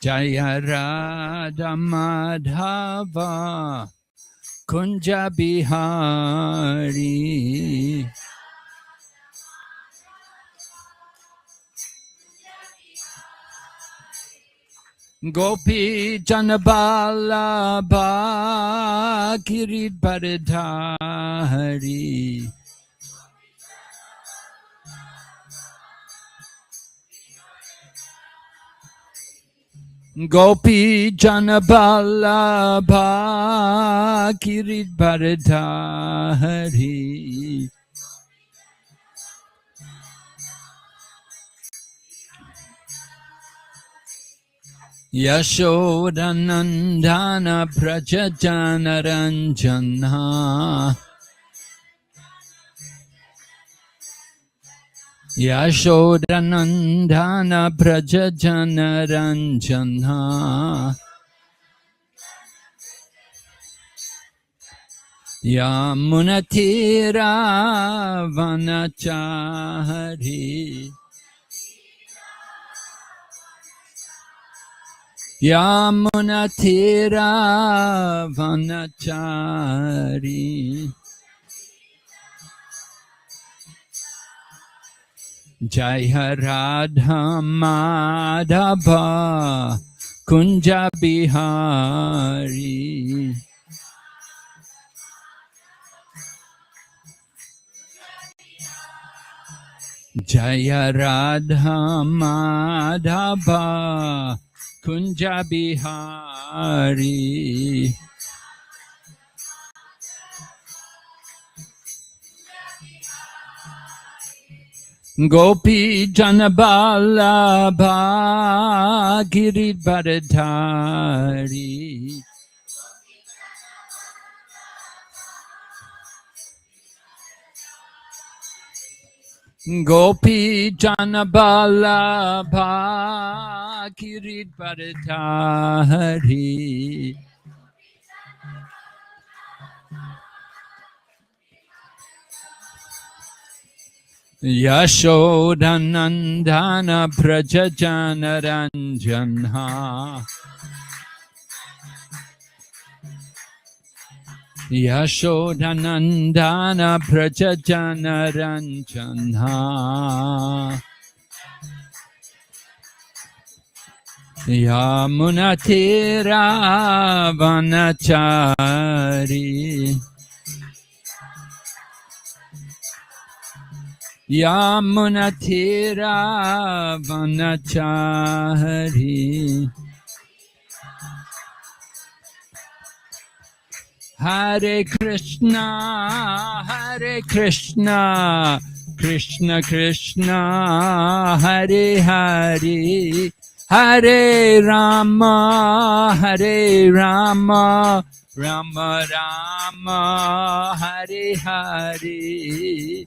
Jaya Radha Madhava Kunja Bihari. Gopi Janabala Girid Bharadhari. Gopi Janabala Girid Bharadhari. Yashodanandana Prajajana Ranjana. Yashodanandana Prajajana Ranjana. Yamunatira Vanachari. Yamunatira Vanachari. Jaya Radha Madhava Kunja Bihari. Jaya Radha Madhava Kunja Bihari. Gopi Janabala Girid Bharadhari. Gopi Janabala Girid Bharadhari. Yashodanandana Prajajana Ranjana. Yashodanandana Prajajana Ranjana. Yamunatira Vanachari. Yamunatira Vanachari. Hare Krishna, Hare Krishna, Krishna Krishna, Hare Hare, Hare Rama, Hare Rama, Rama Rama, Hare Hare.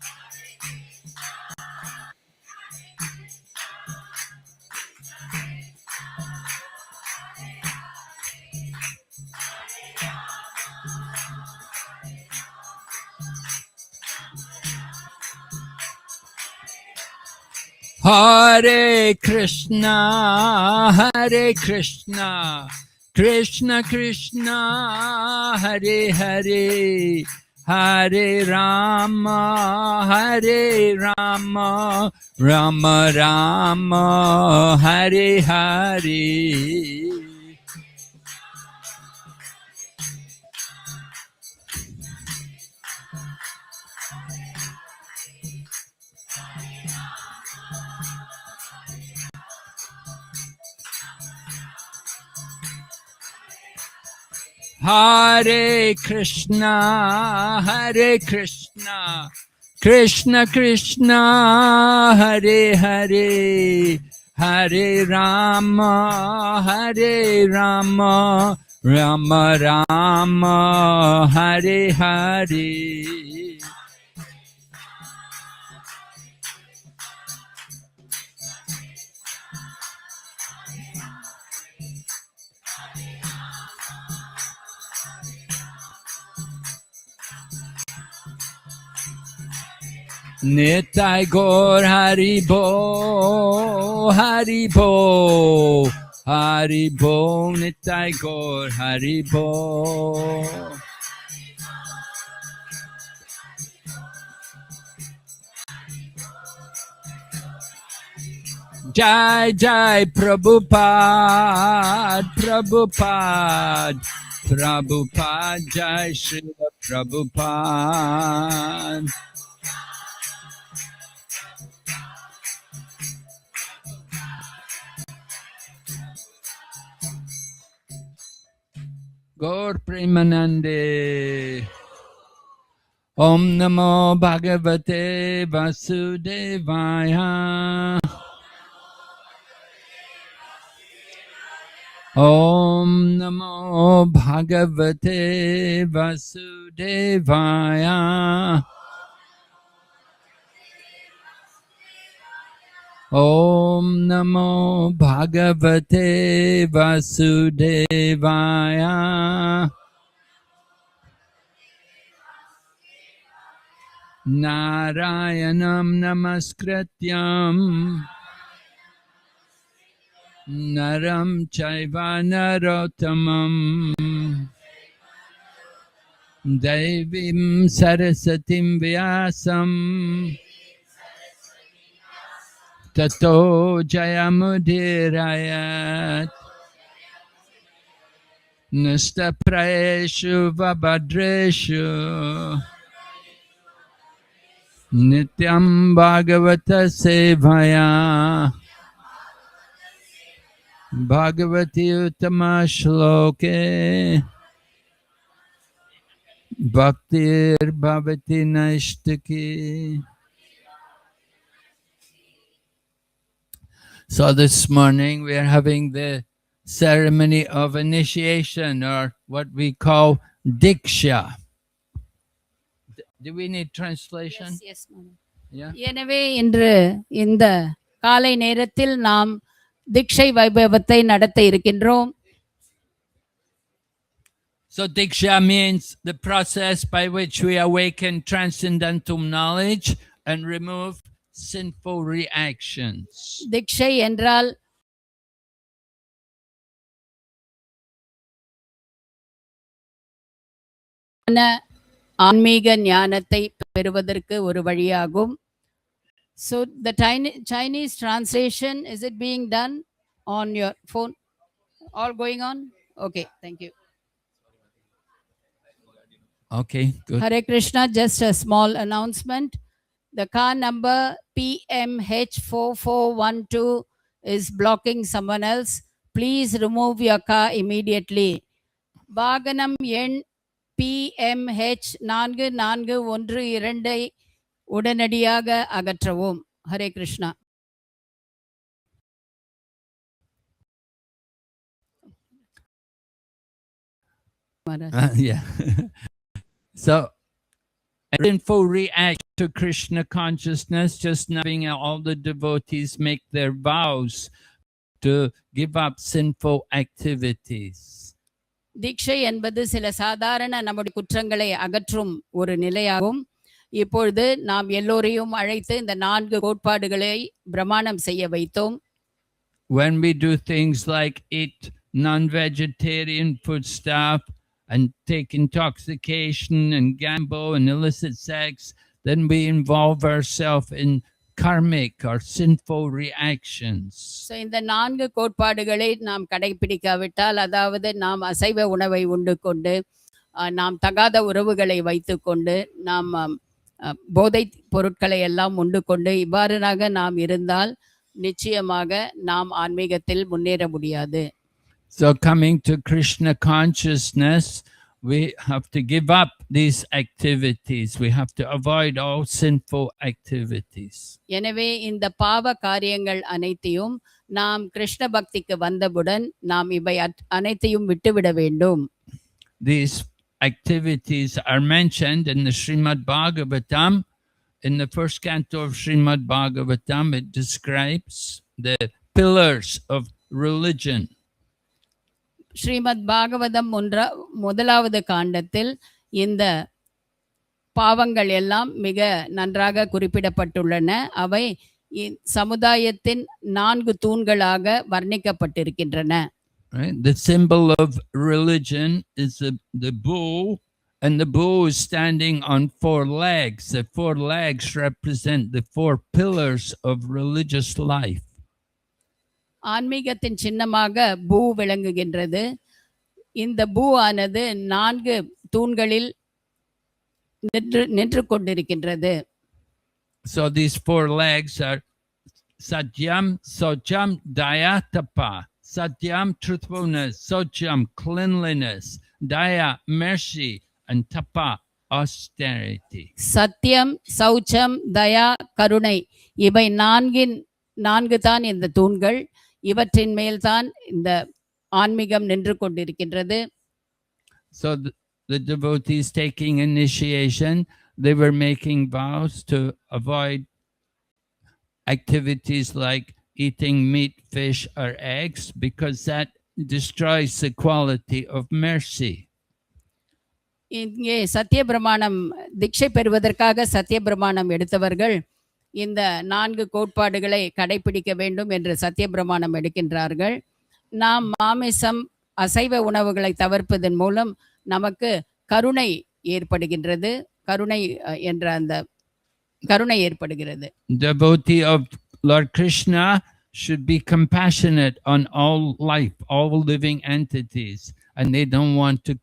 Hare Krishna, Hare Krishna, Krishna Krishna, Hare Hare, Hare Rama, Hare Rama, Rama Rama, Hare Hare. Hare Krishna, Hare Krishna, Krishna Krishna, Hare Hare, Hare Rama, Hare Rama, Rama Rama, Hare Hare. Nitai Gaur Haribo, Haribo, Haribo Nitai Gaur Haribo. Jai Jai Prabhupada, Prabhupada, Prabhupada, Jai Srila Prabhupada. Gaur Premanande. Om Namo Bhagavate Vasudevaya. Om Namo Bhagavate Vasudevaya. Om Namo Bhagavate Vasudevaya. Narayanam Namaskrityam Naram Chaiva Narottamam Devim Sarasatim Vyasam Tato Jayamudirayat Nastapraeshu Vabhadreshu Nityam Bhagavata Sevaya Bhagavati Uttama Shloke Bhaktir Bhavati Naishtaki. So this morning we are having the ceremony of initiation, or what we call Diksha. Do we need translation? Yes, Mama. Yeah. எனவே இன்று இந்த காலை நேரத்தில் நாம் தீட்சை வைபவத்தை நடத்த இருக்கின்றோம். So Diksha means the process by which we awaken transcendental knowledge and remove sinful reactions. தீட்சை என்றால் ஆன்மீக ஞானத்தை பெறுவதற்கு ஒரு வழியாகும். So the Chinese translation, is it being done on your phone? All going on? Okay, thank you. Okay, good. Hare Krishna, just a small announcement. The car number PMH4412 is blocking someone else. Please remove your car immediately. வாகனம் எண் PMH 4412 உடனடியாக அகற்றவும். Hare Krishna. Yeah. So, sinful react to Krishna consciousness, just knowing all the devotees make their vows to give up sinful activities. தீட்சை என்பது சில சாதாரண நம்முடைய குற்றங்களை அகற்றும் ஒரு நிலையாகும். இப்பொழுது நாம் எல்லோரையும் அழைத்து இந்த 4 கோட்பாடுகளை பிரமாணம் செய்ய வைத்தோம். When we do things like eat non-vegetarian food stuff and take intoxication and gamble and illicit sex, then we involve ourselves in karmic or sinful reactions. So இந்த 4 கோட்பாடுகளை நாம் கடைபிடிக்காவிட்டால், அதாவது நாம் அசைவ உணவை உண்டு கொண்டு, நாம் தகாத உறவுகளை வைத்துக்கொண்டு, நாம் போதை பொருட்களை எல்லாம் உண்டு கொண்டு இவ்வாறாக நாம் இருந்தால் நிச்சயமாக நாம் ஆன்மீகத்தில் முன்னேற முடியாது. So coming to Krishna consciousness, we have to give up these activities. We have to avoid all sinful activities. எனவே இந்த பாவ காரியங்கள் அனைத்தையும் நாம் கிருஷ்ண பக்திக்கு வந்தவுடன் நாம் இவை அனைத்தையும் விட்டுவிட வேண்டும். These activities are mentioned in the Srimad Bhagavatam. In the first canto of Srimad Bhagavatam, it describes the pillars of religion. Srimad Bhagavatam முதலாவது காண்டத்தில் இந்த பாவங்கள் எல்லாம் மிக நன்றாக குறிப்பிடப்பட்டுள்ளன. அவை சமுதாயத்தின் 4 தூண்களாக வர்ணிக்கப்பட்டிருக்கின்றன. Right? The symbol of religion is the bull, and the bull is standing on 4 legs. The 4 legs represent the 4 pillars of religious life. ஆன்மீகத்தின் சின்னமாக பூ விளங்குகின்றது. இந்த பூ ஆனது 4 தூண்களில் நின்று கொண்டிருக்கின்றது. So these 4 legs are Satyam, Socham, Daya, Tapa. Satyam, truthfulness. Socham, cleanliness. Daya, mercy. And Tapa, austerity. சத்தியம், சௌச்சம், தயா, கருணை இவை 4 தான் இந்த தூண்கள். இவற்றின் மேல் தான் இந்த ஆன்மீகம் நின்று கொண்டிருக்கின்றது. So the devotees taking initiation, they were making vows to avoid activities like eating meat, fish, or eggs, because that destroys the quality of mercy. இங்கே சத்தியபிரமாணம் தீட்சை பெறுவதற்காக சத்தியபிரமாணம் எடுத்தவர்கள் இந்த 4 கோட்பாடுகளை கடைபிடிக்க வேண்டும் என்று சத்தியபிரமாணம் எடுக்கின்றார்கள். நாம் மாமிசம், அசைவ உணவுகளை தவிர்ப்பதன் மூலம் நமக்கு கருணை ஏற்படுகின்றது. கருணை என்ற அந்த கருணை ஏற்படுகிறது. Devotee of Lord Krishna should be compassionate on all life, all living entities, and they don't want to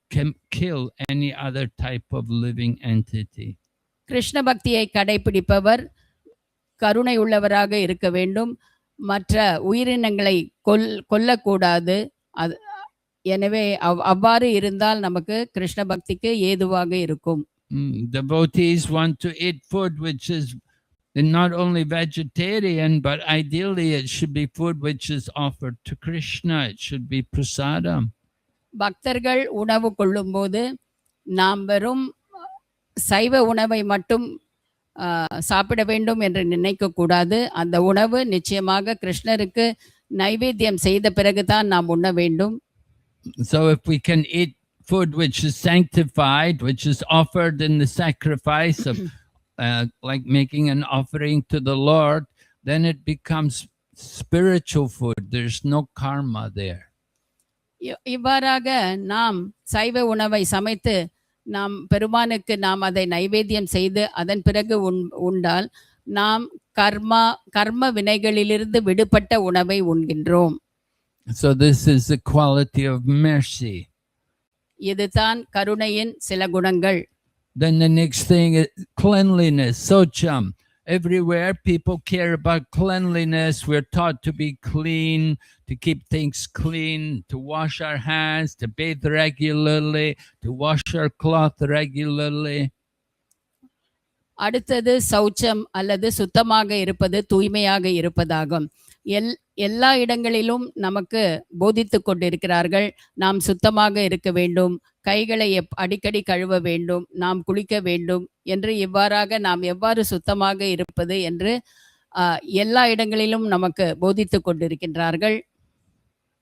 kill any other type of living entity. Krishna பக்தியை கடைபிடிப்பவர் கருணை உள்ளவராக இருக்க வேண்டும். மற்ற உயிரினங்களை கொல்லக்கூடாது. எனவே அவ்வாறு இருந்தால் நமக்கு கிருஷ்ண பக்திக்கு ஏதுவாக இருக்கும். Devotees want to eat food which is not only vegetarian, but ideally it should be food which is offered to Krishna. It should be prasadam. பக்தர்கள் உணவு கொள்ளும்போது நாம் வெறும் சைவ உணவை மட்டும் சாப்பிட வேண்டும் என்று நினைக்க கூடாது. அந்த உணவு நிச்சயமாக கிருஷ்ணருக்கு நைவேத்தியம் செய்த பிறகுதான் நாம் உண்ண வேண்டும். So if we can eat food which is sanctified, which is offered in the sacrifice of like making an offering to the Lord, then it becomes spiritual food. There's no karma there. இவ்வாறாக நாம் சைவ உணவை சமைத்து நாம் பெருமானுக்கு நாம் அதை நைவேத்தியம் செய்து அதன் பிறகு உண்டால் நாம் கர்ம வினைகளிலிருந்து விடுபட்ட உணவை உண்கின்றோம். So this is the quality of mercy. இதுதான் கருணையின் சில குணங்கள். Then the next thing is cleanliness, socham. Everywhere people care about cleanliness. We're taught to be clean, to keep things clean, to wash our hands, to bathe regularly, to wash our cloth regularly. அடுத்தது சௌச்சம் அல்லது சுத்தமாக இருப்பது, தூய்மையாக இருப்பதாகும். எல்லா இடங்களிலும் நமக்கு போதித்து கொண்டிருக்கிறார்கள். நாம் சுத்தமாக இருக்க வேண்டும், கைகளை அடிக்கடி கழுவ வேண்டும், நாம் குளிக்க வேண்டும் என்று இவ்வாறாக நாம் எவ்வாறு சுத்தமாக இருப்பது என்று எல்லா இடங்களிலும் நமக்கு போதித்து கொண்டிருக்கின்றார்கள்.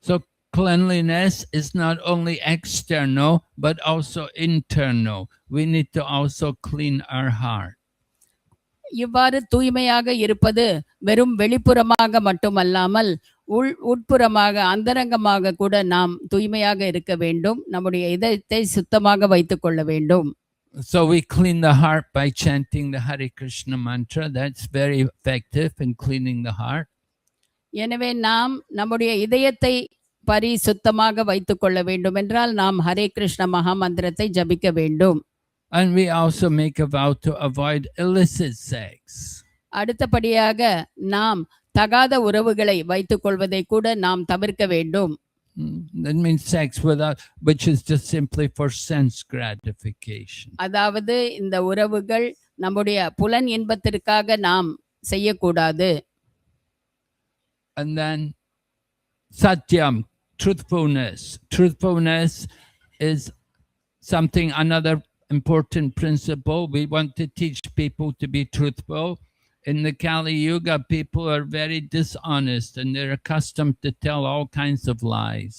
So cleanliness is not only external but also internal. We need to also clean our heart. இவ்வாறு தூய்மையாக இருப்பது வெறும் வெளிப்புறமாக மட்டுமல்லாமல் உட்புறமாக அந்தரங்கமாக கூட நாம் தூய்மையாக இருக்க வேண்டும். நம்முடைய இதயத்தை சுத்தமாக வைத்துக் கொள்ள வேண்டும். So we clean the heart by chanting the Hare Krishna mantra. That's very effective in cleaning the heart. எனவே நாம் நம்முடைய இதயத்தை பரிசுத்தமாக வைத்துக் கொள்ள வேண்டும் என்றால் நாம் ஹரே கிருஷ்ண மகா மந்திரத்தை ஜபிக்க வேண்டும். And we also make a vow to avoid illicit sex. அடுத்தபடியாக நாம் தகாத உறவுகளை வைத்துக் கொள்வதை கூட நாம் தவிர்க்க வேண்டும். That means sex which is just simply for sense gratification. அதாவது இந்த உறவுகள் நம்முடைய புலன் இன்பத்திற்காக நாம் செய்யக்கூடாது. And then satyam, truthfulness. Truthfulness is something, another important principle. We want to teach people to be truthful. In the Kali Yuga, people are very dishonest and they're accustomed to tell all kinds of lies.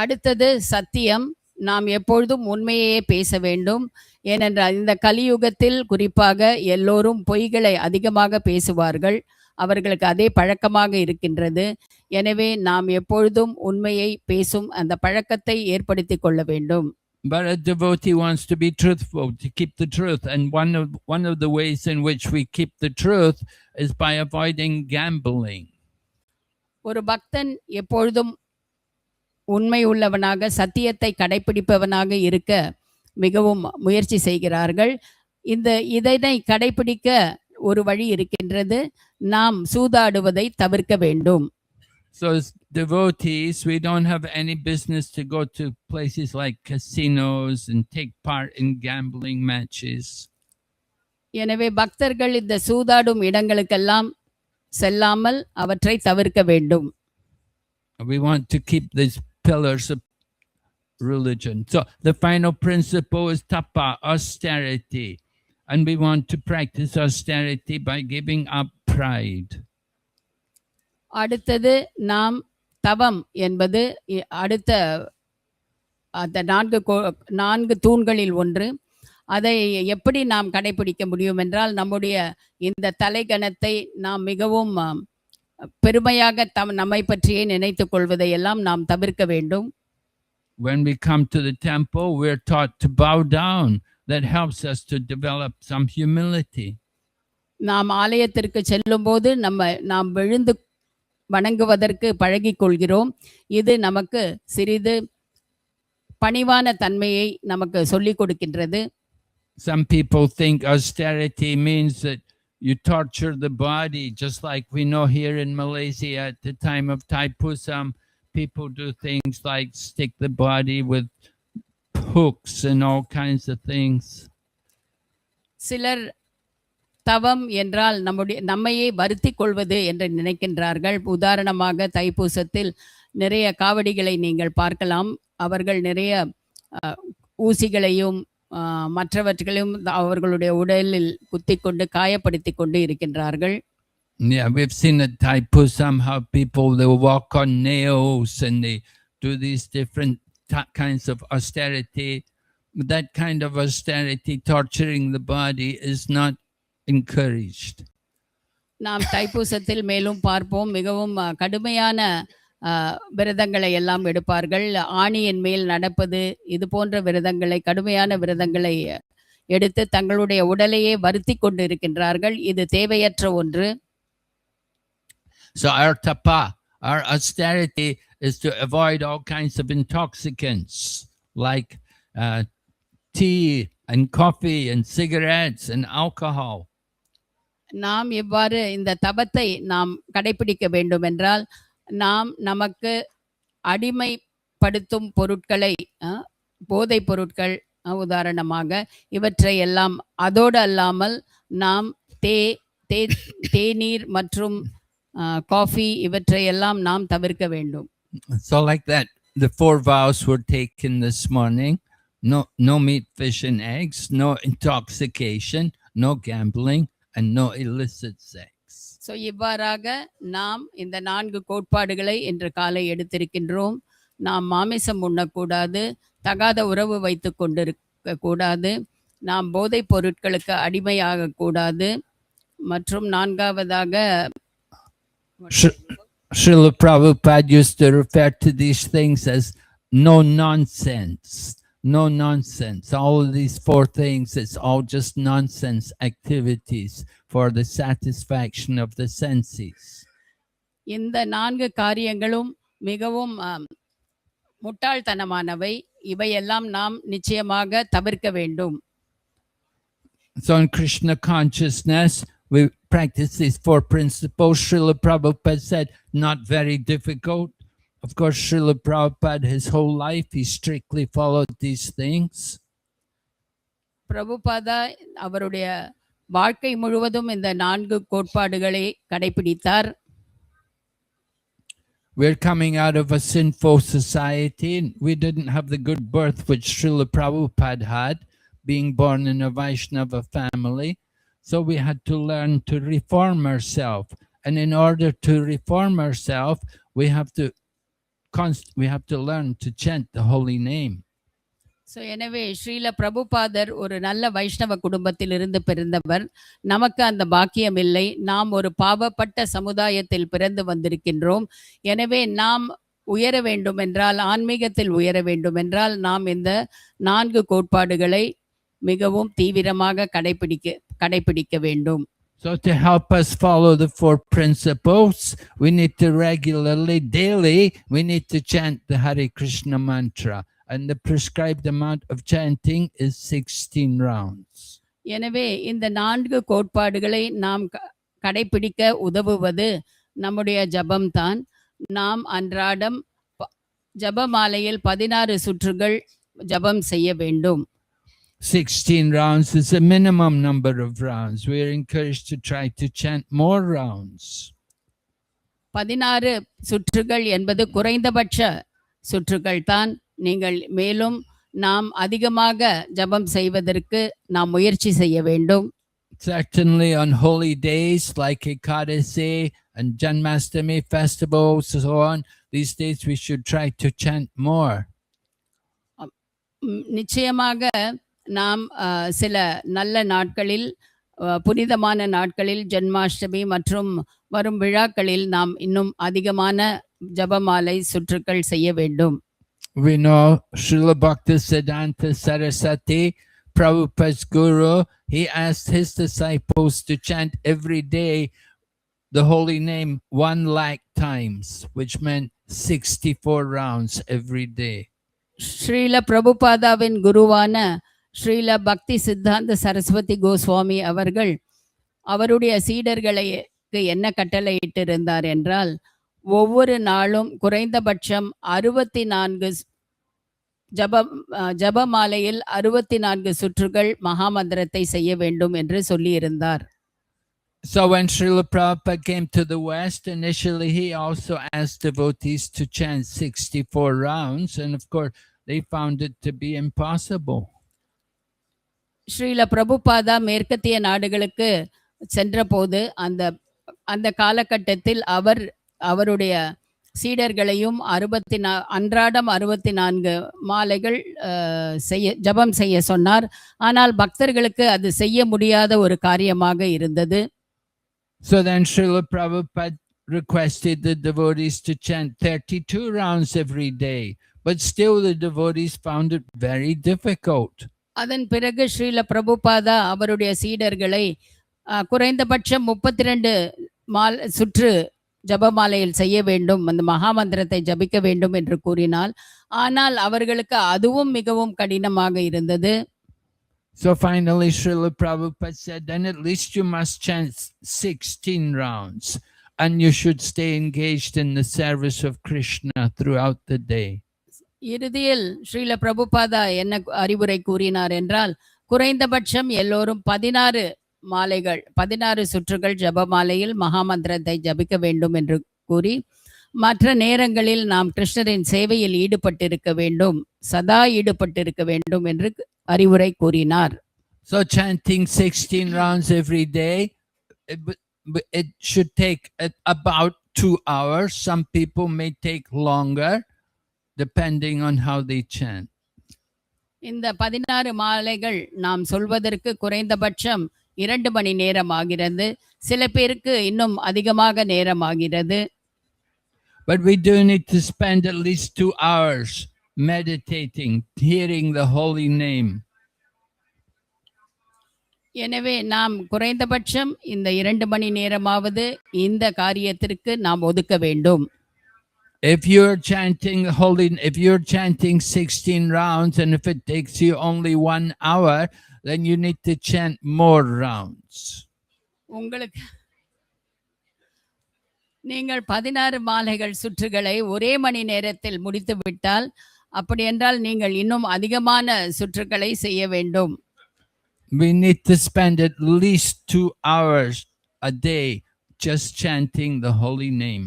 அடுத்தது சத்தியம். நாம் எப்பொழுதும் உண்மையே பேச வேண்டும். ஏனென்றால் இந்த கலியுகத்தில் குறிப்பாக எல்லோரும் பொய்களை அதிகமாக பேசுவார்கள். அவர்களுக்கு அதே பழக்கமாக இருக்கின்றது. எனவே நாம் எப்பொழுதும் உண்மையை பேசும் அந்த பழக்கத்தை ஏற்படுத்திக் கொள்ள வேண்டும். But a devotee wants to be truthful, to keep the truth. And one of the ways in which we keep the truth is by avoiding gambling. ஒரு பக்தன் எப்பொழுதும் உண்மை உள்ளவனாக சத்தியத்தை கடைபிடிப்பவனாக இருக்க மிகவும் முயற்சி செய்கிறார்கள். இதனை கடைபிடிக்க ஒரு வழி இருக்கின்றது. நாம் சூதாடுவதை தவிர்க்க வேண்டும். So as devotees, we don't have any business to go to places like casinos and take part in gambling matches. எனவே பக்தர்கள் இந்த சூதாடும் இடங்களுக்கெல்லாம் செல்லாமல் அவற்றை தவிர்க்க வேண்டும். We want to keep these pillars of religion. So the final principle is tapa, austerity. And we want to practice austerity by giving up pride. அடுத்தது நாம் தவம் என்பது அடுத்த அந்த நான்கு தூண்களில் ஒன்று. அதை எப்படி நாம் கடைபிடிக்க முடியும் என்றால், நம்முடைய இந்த தலைகணத்தை நாம் மிகவும் பெருமையாக நம்மை பற்றியே நினைத்துக் கொள்வதையெல்லாம் நாம் தவிர்க்க வேண்டும். When we come to the temple, we're taught to bow down. That helps us to develop some humility. நாம் ஆலயத்திற்கு செல்லும்போது நாம் விழுந்து வணங்குவதற்கு பழகிக் கொள்கிறோம். இது நமக்கு சிறிது பணிவான தன்மையை நமக்கு சொல்லிக் கொடுக்கின்றது. Some people think austerity means that you torture the body, just like we know here in Malaysia at the time of Thaipusam, people do things like stick the body with hooks and all kinds of things. சிலர் தவம் என்றால் நம்மையே வருத்திக் கொள்வது என்று நினைக்கின்றார்கள். உதாரணமாக தைப்பூசத்தில் நிறைய காவடிகளை நீங்கள் பார்க்கலாம். அவர்கள் நிறைய ஊசிகளையும் மற்றவர்களையும் அவர்களுடைய உடலில் குத்திக்கொண்டு காயப்படுத்திக் கொண்டு இருக்கின்றார்கள். Yeah, we've seen at Thaipusam how people, they walk on nails and they do these different kinds of austerity. That kind of austerity, torturing the body, is not encouraged. நாம் தைப்பூசத்தில் மேலும் பார்ப்போம், மிகவும் கடுமையான விரதங்களை எல்லாம் எடுப்பார்கள். ஆணியின் மேல் நடப்பது, இது போன்ற விரதங்களை, கடுமையான விரதங்களை எடுத்து தங்களுடைய உடலையே வருத்தி கொண்டு இருக்கின்றார்கள். இது தேவையற்ற ஒன்று. So our tapa, our austerity is to avoid all kinds of intoxicants like tea and coffee and cigarettes and alcohol. நாம் இவ்வாறு இந்த தபத்தை நாம் கடைபிடிக்க வேண்டும் என்றால், நாம் நமக்கு அடிமைப்படுத்தும் பொருட்களை, போதைப் பொருட்கள் உதாரணமாக, இவற்றை எல்லாம், அதோடு அல்லாமல் நாம் தேநீர் மற்றும் காஃபி இவற்றை எல்லாம் நாம் தவிர்க்க வேண்டும். So like that, the 4 vows were taken this morning. No meat, fish and eggs, no intoxication, no gambling and no illicit sex. So இவ்வாறாக நாம் இந்த 4 கோட்பாடுகளை இன்று காலை எடுத்திருக்கின்றோம். நாம் மாமிசம் உண்ணக்கூடாது, தகாத உறவு வைத்துக் கொண்டிருக்க கூடாது, நாம் போதைப் பொருட்களுக்கு அடிமையாக கூடாது, மற்றும் 4வதாக Srila Prabhupada used to refer to these things as no nonsense. No nonsense. All of these 4 things, it's all just nonsense activities for the satisfaction of the senses. இந்த 4 காரியங்களும் மிகவும் முட்டாள்தனமானவை. இவையெல்லாம் நாம் நிச்சயமாக தவிர்க்க வேண்டும். So in Krishna consciousness, we practice these 4 principles. Srila Prabhupada said, not very difficult. Of course, Srila Prabhupada, his whole life, he strictly followed these things. Prabhupada அவருடைய வாழ்க்கை முழுவதும் இந்த 4 கோட்பாடுகளை கடைபிடித்தார். We're coming out of a sinful society. We didn't have the good birth which Srila Prabhupada had, being born in a Vaishnava family. So we had to learn to reform ourselves. And in order to reform ourselves, we have to learn to chant the holy name. எனவே ஸ்ரீல பிரபுபாதர் ஒரு நல்ல வைஷ்ணவ குடும்பத்திலிருந்து பிறந்தவர். நமக்கு அந்த பாக்கியம் இல்லை. நாம் ஒரு பாவப்பட்ட சமுதாயத்தில் பிறந்து வந்திருக்கின்றோம். எனவே நாம் உயர வேண்டுமென்றால், ஆன்மீகத்தில் உயர வேண்டுமென்றால், நாம் இந்த 4 கோட்பாடுகளை மிகவும் தீவிரமாக கடைபிடிக்க வேண்டும். So to help us follow the 4 principles, we need to regularly, daily, we need to chant the Hare Krishna mantra. And the prescribed amount of chanting is 16 rounds. எனவே இந்த 4 கோட்பாடுகளை நாம் கடைபிடிக்க உதவுவது நம்முடைய ஜபம்தான். நாம் அன்றாடம் ஜபமாலையில் 16 சுற்றுகள் ஜபம் செய்ய வேண்டும். 16 rounds is a minimum number of rounds. We are encouraged to try to chant more rounds. 16 சுற்றுகள் என்பது குறைந்தபட்ச சுற்றுகள் தான். நீங்கள் மேலும் நாம் அதிகமாக ஜபம் செய்வதற்கு நாம் முயற்சி செய்ய வேண்டும். Certainly on holy days like Ekadasi and Janmashtami festivals and so on, these days we should try to chant more. நிச்சயமாக நாம் சில நல்ல நாட்களில், புனிதமான நாட்களில், ஜன்மாஷ்டமி மற்றும் வரும் விழாக்களில் நாம் இன்னும் அதிகமான ஜபமாலை சுற்றுக்கள் செய்ய வேண்டும். We know Srila Bhaktisiddhanta Saraswati, Prabhupada's guru, he asked his disciples to chant every day the holy name 1 lakh times, which meant 64 rounds every day. Srila பிரபுபாதாவின் குருவான ஸ்ரீல பக்தி சித்தாந்த சரஸ்வதி கோஸ்வாமி அவர்கள் அவருடைய சீடர்களுக்கு என்ன கட்டளையிட்டிருந்தார் என்றால், ஒவ்வொரு நாளும் குறைந்தபட்சம் 64 ஜபமாலையில் 64 சுற்றுகள் மகாமந்திரத்தை செய்ய வேண்டும் என்று சொல்லியிருந்தார். So when Srila Prabhupada came to the West, initially he also asked devotees to chant 64 rounds, and of course they found it to be impossible. Srila Prabhupada மேற்கத்திய நாடுகளுக்கு சென்றபோது அந்த காலகட்டத்தில் அவருடைய சீடர்களையும் அன்றாடம் 64 மாலைகள் ஜபம் செய்ய சொன்னார். ஆனால் பக்தர்களுக்கு அது செய்ய முடியாத ஒரு காரியமாக இருந்தது. So then Srila Prabhupada requested the devotees to chant 32 rounds every day, but still the devotees found it very difficult. அதன் பிறகு ஸ்ரீல பிரபுபாதா அவருடைய சீடர்களை குறைந்தபட்சம் 32 சுற்று ஜபமாலையில் செய்ய வேண்டும், அந்த மகாமந்திரத்தை ஜபிக்க வேண்டும் என்று கூறினார். ஆனால் அவர்களுக்கு அதுவும் மிகவும் கடினமாக இருந்தது. So finally Srila Prabhupada said, then at least you must chant 16 rounds and you should stay engaged in the service of Krishna throughout the day. இறுதியில் ஸ்ரீல பிரபுபாதா என்ன அறிவுரை கூறினார் என்றால், குறைந்தபட்சம் எல்லோரும் 16 சுற்றுகள் ஜபமாலையில் மகாமந்திரத்தை ஜபிக்க வேண்டும் என்று கூறி, மற்ற நேரங்களில் நாம் கிருஷ்ணரின் சேவையில் ஈடுபட்டிருக்க வேண்டும், சதா ஈடுபட்டிருக்க வேண்டும் என்று அறிவுரை கூறினார். So chanting 16 rounds every day, it should take about 2 hours. Some people may take longer depending on how they chant. இந்த 16 மாலைகள் நாம் சொல்வதற்கு குறைந்தபட்சம் 2 மணி நேரம் ஆகிறது. சில பேருக்கு இன்னும் அதிகமாக நேரம் ஆகிறது. But we do need to spend at least 2 hours meditating, hearing the holy name. எனவே நாம் குறைந்தபட்சம் இந்த 2 மணி நேரமாவது இந்த காரியத்திற்கு நாம் ஒதுக்க வேண்டும். If you're chanting 16 rounds and if it takes you only 1 hour, then you need to chant more rounds. நீங்கள் 16 மாலைகள் சுற்றுகளை ஒரே மணி நேரத்தில் முடித்து விட்டால், அப்படி என்றால் நீங்கள் இன்னும் அதிகமான சுற்றுகளை செய்ய வேண்டும். We need to spend at least 2 hours a day just chanting the holy name.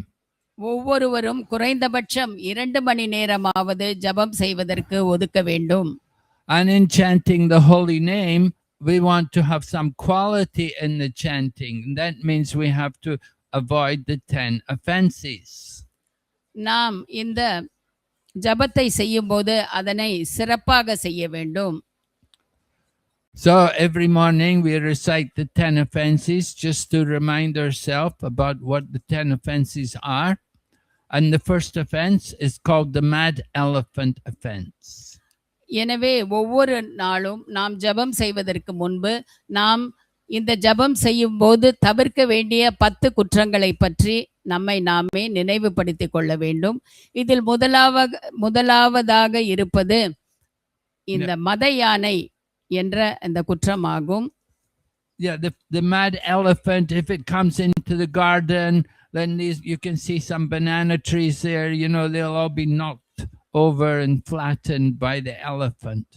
ஒவ்வொருவரும் குறைந்தபட்சம் 2 மணி நேரமாவது ஜபம் செய்வதற்கு ஒதுக்க வேண்டும். And in chanting the holy name, we want to have some quality in the chanting. That means we have to avoid the 10 offenses. நாம் இந்த ஜபத்தை செய்யும்போது அதனை சிறப்பாக செய்ய வேண்டும். So every morning we recite the 10 offenses just to remind ourselves about what the 10 offenses are. And the first offense is called the mad elephant offense. எனவே ஒவ்வொரு நாளும் நாம் ஜபம் செய்வதற்கு முன்பு நாம் இந்த ஜபம் செய்யும் போது தவிர்க்க வேண்டிய 10 குற்றங்களை பற்றி நம்மை நாமே நினைவுபடுத்திக் கொள்ள வேண்டும். இதில் முதலாவதாக இருப்பது இந்த மத யானை என்ற இந்த குற்றமாகும். Yeah, the mad elephant, if it comes into the garden, then you can see some banana trees there, they'll all be knocked over and flattened by the elephant.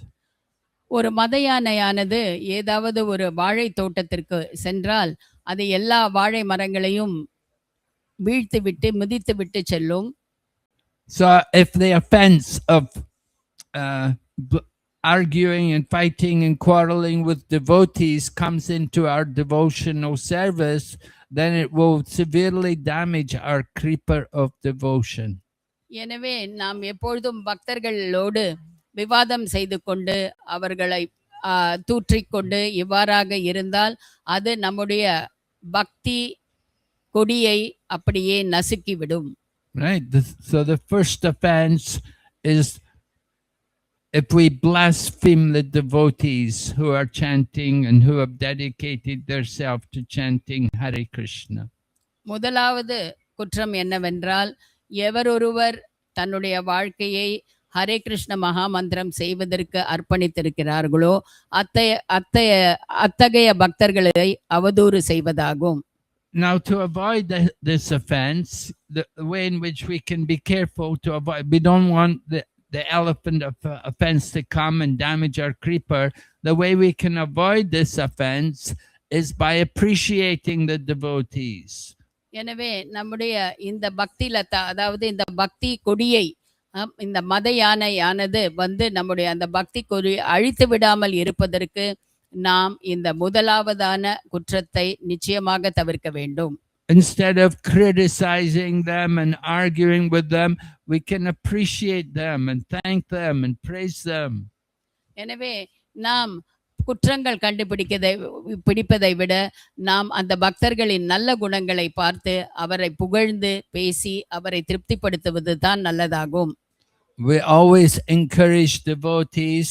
ஒரு மத யானையானது ஏதாவது ஒரு வாழை தோட்டத்திற்கு சென்றால் அது எல்லா வாழை மரங்களையும் வீழ்த்தி விட்டு மிதித்து விட்டு செல்லும். So if the offense of arguing and fighting and quarreling with devotees comes into our devotional service, then it will severely damage our creeper of devotion. எனவே நாம் எப்பொழுதும் பக்தர்களோடு விவாதம் செய்து கொண்டு அவர்களை தூற்றிக்கொண்டு இவ்வாறாக இருந்தால் அது நம்முடைய பக்தி கொடியை அப்படியே நசுக்கிவிடும். Right. So the first offense is if we blaspheme the devotees who are chanting and who have dedicated themselves to chanting Hare Krishna. முதலாவது குற்றம் என்னவென்றால் எவரொருவர் தன்னுடைய வாழ்க்கையை ஹரே கிருஷ்ண மகாமந்திரம் செய்வதற்கு அர்ப்பணித்திருக்கிறார்களோ அத்தகைய பக்தர்களை அவதூறு செய்வதாகும். Now to avoid this offense, the way in which we can be careful to avoid, we don't want the elephant offense to come and damage our creeper. The way we can avoid this offense is by appreciating the devotees. எனவே நம்முடைய இந்த பக்தி லதா, அதாவது இந்த பக்தி கொடியை, இந்த மத யானையானது நம்முடைய அந்த பக்தி கொடியை அழித்து விடாமல் இருப்பதற்கு நாம் இந்த முதலாவதான குற்றத்தை நிச்சயமாக தவிர்க்க வேண்டும். Instead of criticizing them and arguing with them, we can appreciate them and thank them and praise them. எனவே நாம் குற்றங்கள் பிடிப்பதை விட நாம் அந்த பக்தர்களின் நல்ல குணங்களை பார்த்து அவரை புகழ்ந்து பேசி அவரை திருப்திப்படுத்துவது தான் நல்லதாகும். We always encourage devotees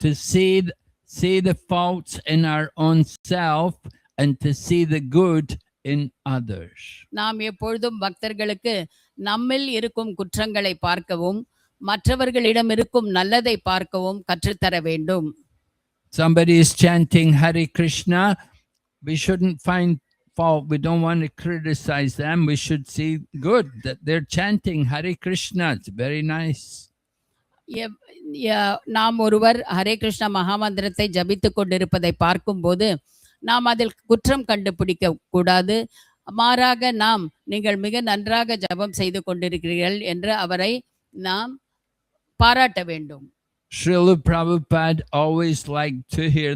to see the faults in our own self and to see the good in others. நாம் எப்பொழுதும் பக்தர்களுக்கு நம்மில் இருக்கும் குற்றங்களை பார்க்கவும் மற்றவர்களிடம் இருக்கும் நல்லதை பார்க்கவும் கற்றுத்தர வேண்டும். Somebody is chanting Hare Krishna, we shouldn't find fault. We don't want to criticize them. We should see good that they're chanting Hare Krishna. It's very nice. நாம் ஒருவர் ஹரே கிருஷ்ண மகாமந்திரத்தை ஜபித்துக் கொண்டிருப்பதை பார்க்கும்போது நாம் அதில் குற்றம் கண்டுபிடிக்க கூடாது. மாறாக நாம் நீங்கள் மிக நன்றாக ஜபம் செய்து கொண்டிருக்கிறீர்கள் என்று அவரை நாம் பாராட்ட வேண்டும். Srila Prabhupada always liked to hear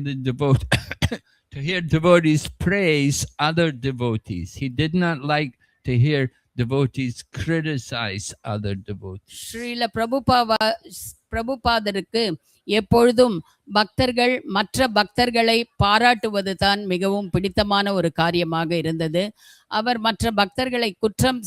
to hear devotees praise other devotees. He did not like to hear devotees criticize other devotees. Srila பிரபுபாதருக்கு எப்பொழுதும் பக்தர்கள் மற்ற பக்தர்களை பாராட்டுவது தான் மிகவும் பிடித்தமான ஒரு காரியமாக இருந்தது. அவர் மற்ற பக்தர்களை குற்றம்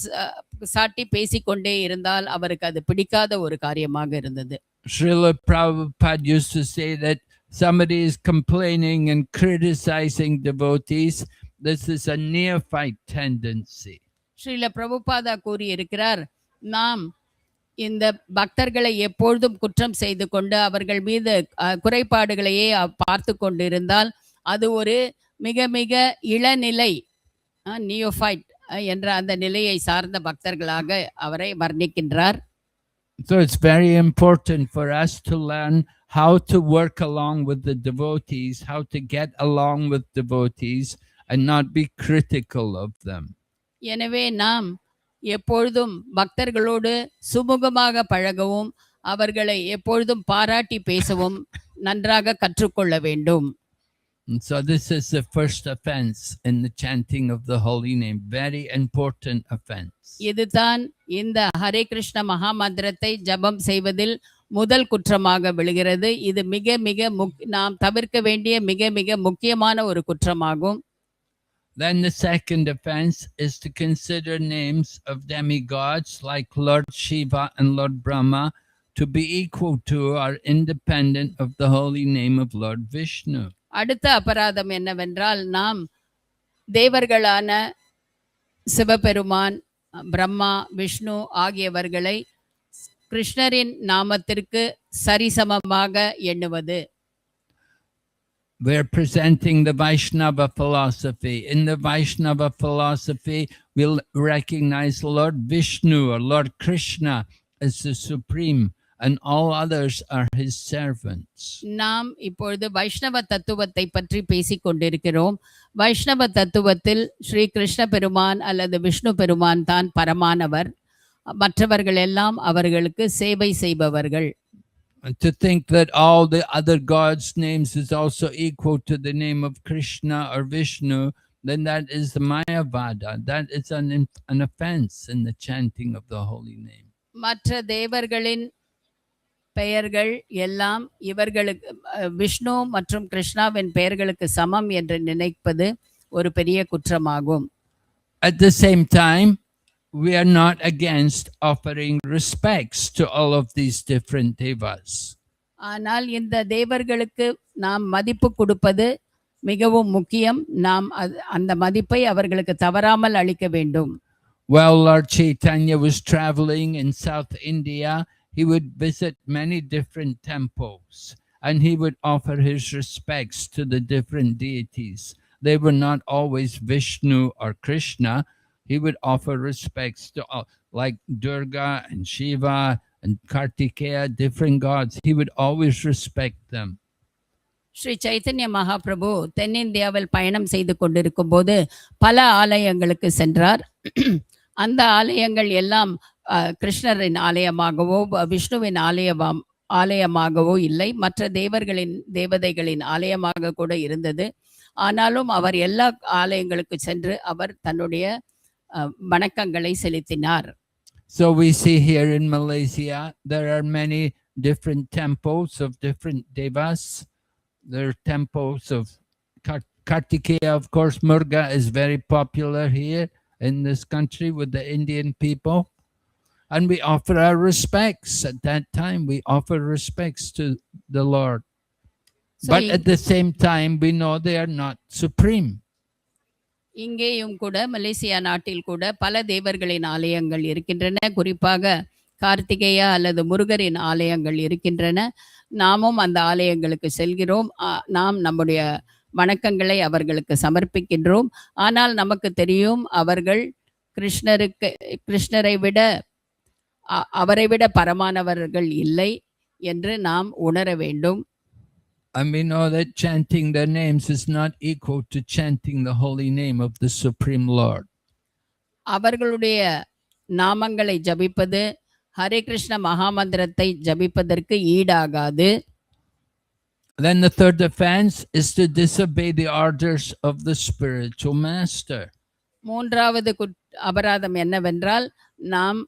சாட்டி பேசிக்கொண்டே இருந்தால் அவருக்கு அது பிடிக்காத ஒரு காரியமாக இருந்தது. Srila Prabhupada used to say that somebody is complaining and criticizing devotees. This is a neophyte tendency. Srila Prabhupada கூறி இருக்கிறார், நாம் இந்த பக்தர்களை எப்பொழுதும் குற்றம் செய்து கொண்டு அவர்கள் மீது குறைபாடுகளையே பார்த்து கொண்டிருந்தால் அது ஒரு மிக மிக இளநிலை நியோஃபைட் என்ற அந்த நிலையை சார்ந்த பக்தர்களாக அவரை வர்ணிக்கின்றார். So it's very important for us to learn how to work along with the devotees, how to get along with devotees and not be critical of them. எனவே நாம் எப்பொழுதும் பக்தர்களோடு சுமூகமாக பழகவும் அவர்களை எப்பொழுதும் பாராட்டி பேசவும் நன்றாக கற்றுக்கொள்ள வேண்டும். And so this is the first offense in the chanting of the holy name. Very important offense. இதுதான் இந்த ஹரே கிருஷ்ண மகாமந்திரத்தை ஜபம் செய்வதில் முதல் குற்றமாக விழுகிறது. இது மிக மிக நாம் தவிர்க்க வேண்டிய மிக மிக முக்கியமான ஒரு குற்றமாகும். Then the second offense is to consider names of demigods like Lord Shiva and Lord Brahma to be equal to or independent of the holy name of Lord Vishnu. அடுத்த அபராதம் என்னவென்றால் நாம் தேவர்களான சிவபெருமான், பிரம்மா, விஷ்ணு ஆகியவர்களை கிருஷ்ணரின் நாமத்திற்கு சரிசமமாக எண்ணுவது. We're presenting the Vaishnava philosophy. In the Vaishnava philosophy, we'll recognize Lord Vishnu or Lord Krishna as the supreme, and all others are his servants. நாம் இப்பொழுது வைஷ்ணவ தத்துவத்தை பற்றி பேசிக் கொண்டிருக்கிறோம். வைஷ்ணவ தத்துவத்தில் ஸ்ரீ கிருஷ்ண பெருமான் அல்லது விஷ்ணு பெருமான் தான் பரமானவர், மற்றவர்கள் எல்லாம் அவர்களுக்கு சேவை செய்பவர்கள். And to think that all the other gods' names is also equal to the name of Krishna or Vishnu, then that is the Mayavada. That is an offense in the chanting of the holy name. மற்ற தேவர்களின் பெயர்கள் எல்லாம் இவர்களுக்கு விஷ்ணு மற்றும் கிருஷ்ணாவின் பெயர்களுக்கு சமம் என்று நினைப்பது ஒரு பெரிய குற்றமாகும். At the same time, we are not against offering respects to all of these different devas. ஆனால் இந்த தேவர்களுக்கு நாம் மதிப்பு கொடுப்பது மிகவும் முக்கியம். நாம் அந்த மதிப்பை அவர்களுக்கு தவறாமல் அளிக்க வேண்டும். While Lord Chaitanya was traveling in South India, he would visit many different temples and he would offer his respects to the different deities. They were not always Vishnu or Krishna. He would offer respects to all, like Durga and Shiva and Kartikeya, different gods. He would always respect them. Sri Chaitanya Mahaprabhu தென்னிந்தியாவில் பயணம் செய்து கொண்டிருக்கும் போது பல ஆலயங்களுக்கு சென்றார். அந்த ஆலயங்கள் எல்லாம் கிருஷ்ணரின் ஆலயமாகவோ விஷ்ணுவின் ஆலயமாகவோ இல்லை, மற்ற தேவதைகளின் ஆலயமாக கூட இருந்தது. ஆனாலும் அவர் எல்லா ஆலயங்களுக்கு சென்று அவர் தன்னுடைய வணக்கங்களை செலுத்தினார். So we see here in Malaysia there are many different temples of different devas. There are temples of Kartikeya, of course. Muruga is very popular here in this country with the Indian people, and we offer our respects. At that time we offer respects to the Lord, but at the same time we know they are not supreme. இங்கேயும் கூட Malaysia நாட்டில் கூட பல தேவர்களின் ஆலயங்கள் இருக்கின்றன. குறிப்பாக கார்த்திகேயா அல்லது முருகரின் ஆலயங்கள் இருக்கின்றன. நாமும் அந்த ஆலயங்களுக்கு செல்கிறோம். நாம் நம்முடைய வணக்கங்களை அவர்களுக்கு சமர்ப்பிக்கின்றோம். ஆனால் நமக்கு தெரியும் அவர்கள் கிருஷ்ணரை விட அவரை விட பரமானவர்கள் இல்லை என்று நாம் உணர வேண்டும். And we know that chanting their names is not equal to chanting the holy name of the Supreme Lord. அவர்களுடைய நாமங்களை ஜபிப்பது Hare Krishna மகாமந்திரத்தை ஜபிப்பதற்கு ஈடாகாது. Then the third offense is to disobey the orders of the spiritual master. மூன்றாவது அபராதம் என்னவென்றால் நாம்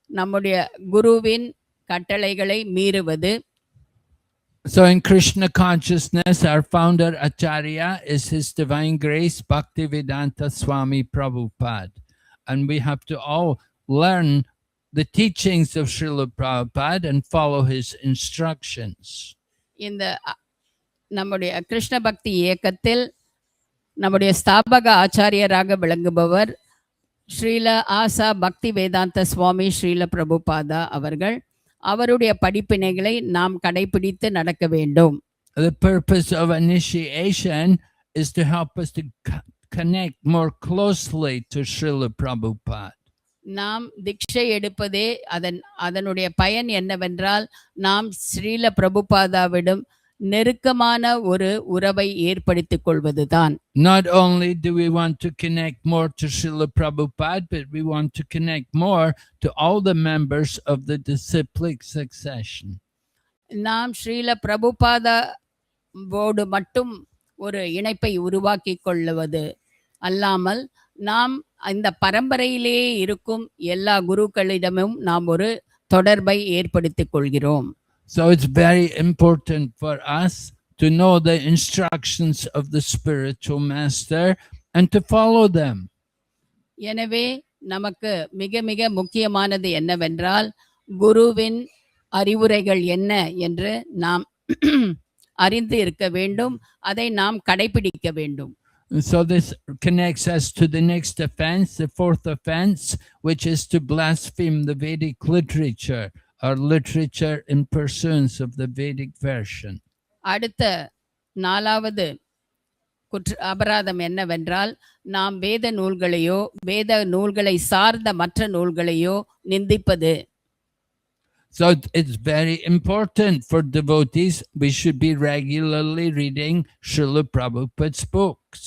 நம்முடைய குருவின் கட்டளைகளை மீறுவது. So in Krishna consciousness, our founder Acharya is His Divine Grace Bhaktivedanta Swami Prabhupada. And we have to all learn the teachings of Srila Prabhupada and follow his instructions. இந்த நம்முடைய கிருஷ்ண பக்தி இயக்கத்தில் நம்முடைய ஸ்தாபக ஆச்சாரியராக விளங்குபவர் ஸ்ரீல ஆசா பக்தி வேதாந்த சுவாமி ஸ்ரீல பிரபுபாதா அவர்கள். அவருடைய படிப்பினைகளை நாம் கடைபிடித்து நடக்க வேண்டும். The purpose of initiation is to help us to connect more closely to Srila Prabhupada. நாம் தீட்சை எடுப்பதே அதனுடைய பயன் என்னவென்றால் நாம் ஸ்ரீல பிரபுபாதாவிடம் நெருக்கமான ஒரு உறவை ஏற்படுத்திக் கொள்வதுதான். Not only do we want to connect more to Srila Prabhupada, but we want to connect more to all the members of the disciplic succession. நாம் ஸ்ரீல பிரபுபாதாவோடு மட்டும் ஒரு இணைப்பை உருவாக்கி கொள்ளுவது அல்லாமல் நாம் இந்த பரம்பரையிலேயே இருக்கும் எல்லா குருக்களிடமும் நாம் ஒரு தொடர்பை ஏற்படுத்திக் கொள்கிறோம். So it's very important for us to know the instructions of the spiritual master and to follow them. எனவே நமக்கு மிக மிக முக்கியமானது என்னவென்றால் குருவின் அறிவுரைகள் என்ன என்று நாம் அறிந்து இருக்க வேண்டும், அதை நாம் கடைபிடிக்க வேண்டும். So this connects us to the next offense, the fourth offense, which is to blaspheme the Vedic literature or literature in pursuance of the Vedic version. அடுத்த நாலாவது அபராதம் என்னவென்றால் நாம் வேத நூல்களையோ வேத நூல்களை சார்ந்த மற்ற நூல்களையோ நிந்திப்பது. So it's very important for devotees. We should be regularly reading Srila Prabhupada's books.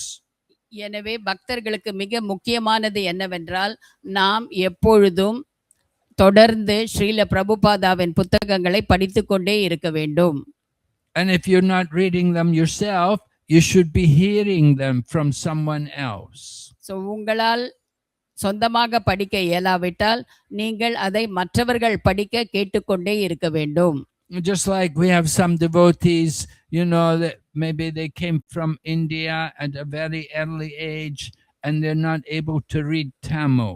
எனவே பக்தர்களுக்கு மிக முக்கியமானது என்னவென்றால் நாம் எப்பொழுதும் தொடர்ந்து ஸ்ரீல பிரபுபாதாவின் புத்தகங்களை படித்துக்கொண்டே இருக்க வேண்டும். And if you're not reading them yourself, you should be hearing them from someone else. So உங்களால் சொந்தமாக படிக்க இயலாவிட்டால் நீங்கள் அதை மற்றவர்கள் படிக்க கேட்டுக்கொண்டே இருக்க வேண்டும். Just like we have some devotees, you know, that maybe they came from India at a very early age and they're not able to read Tamil.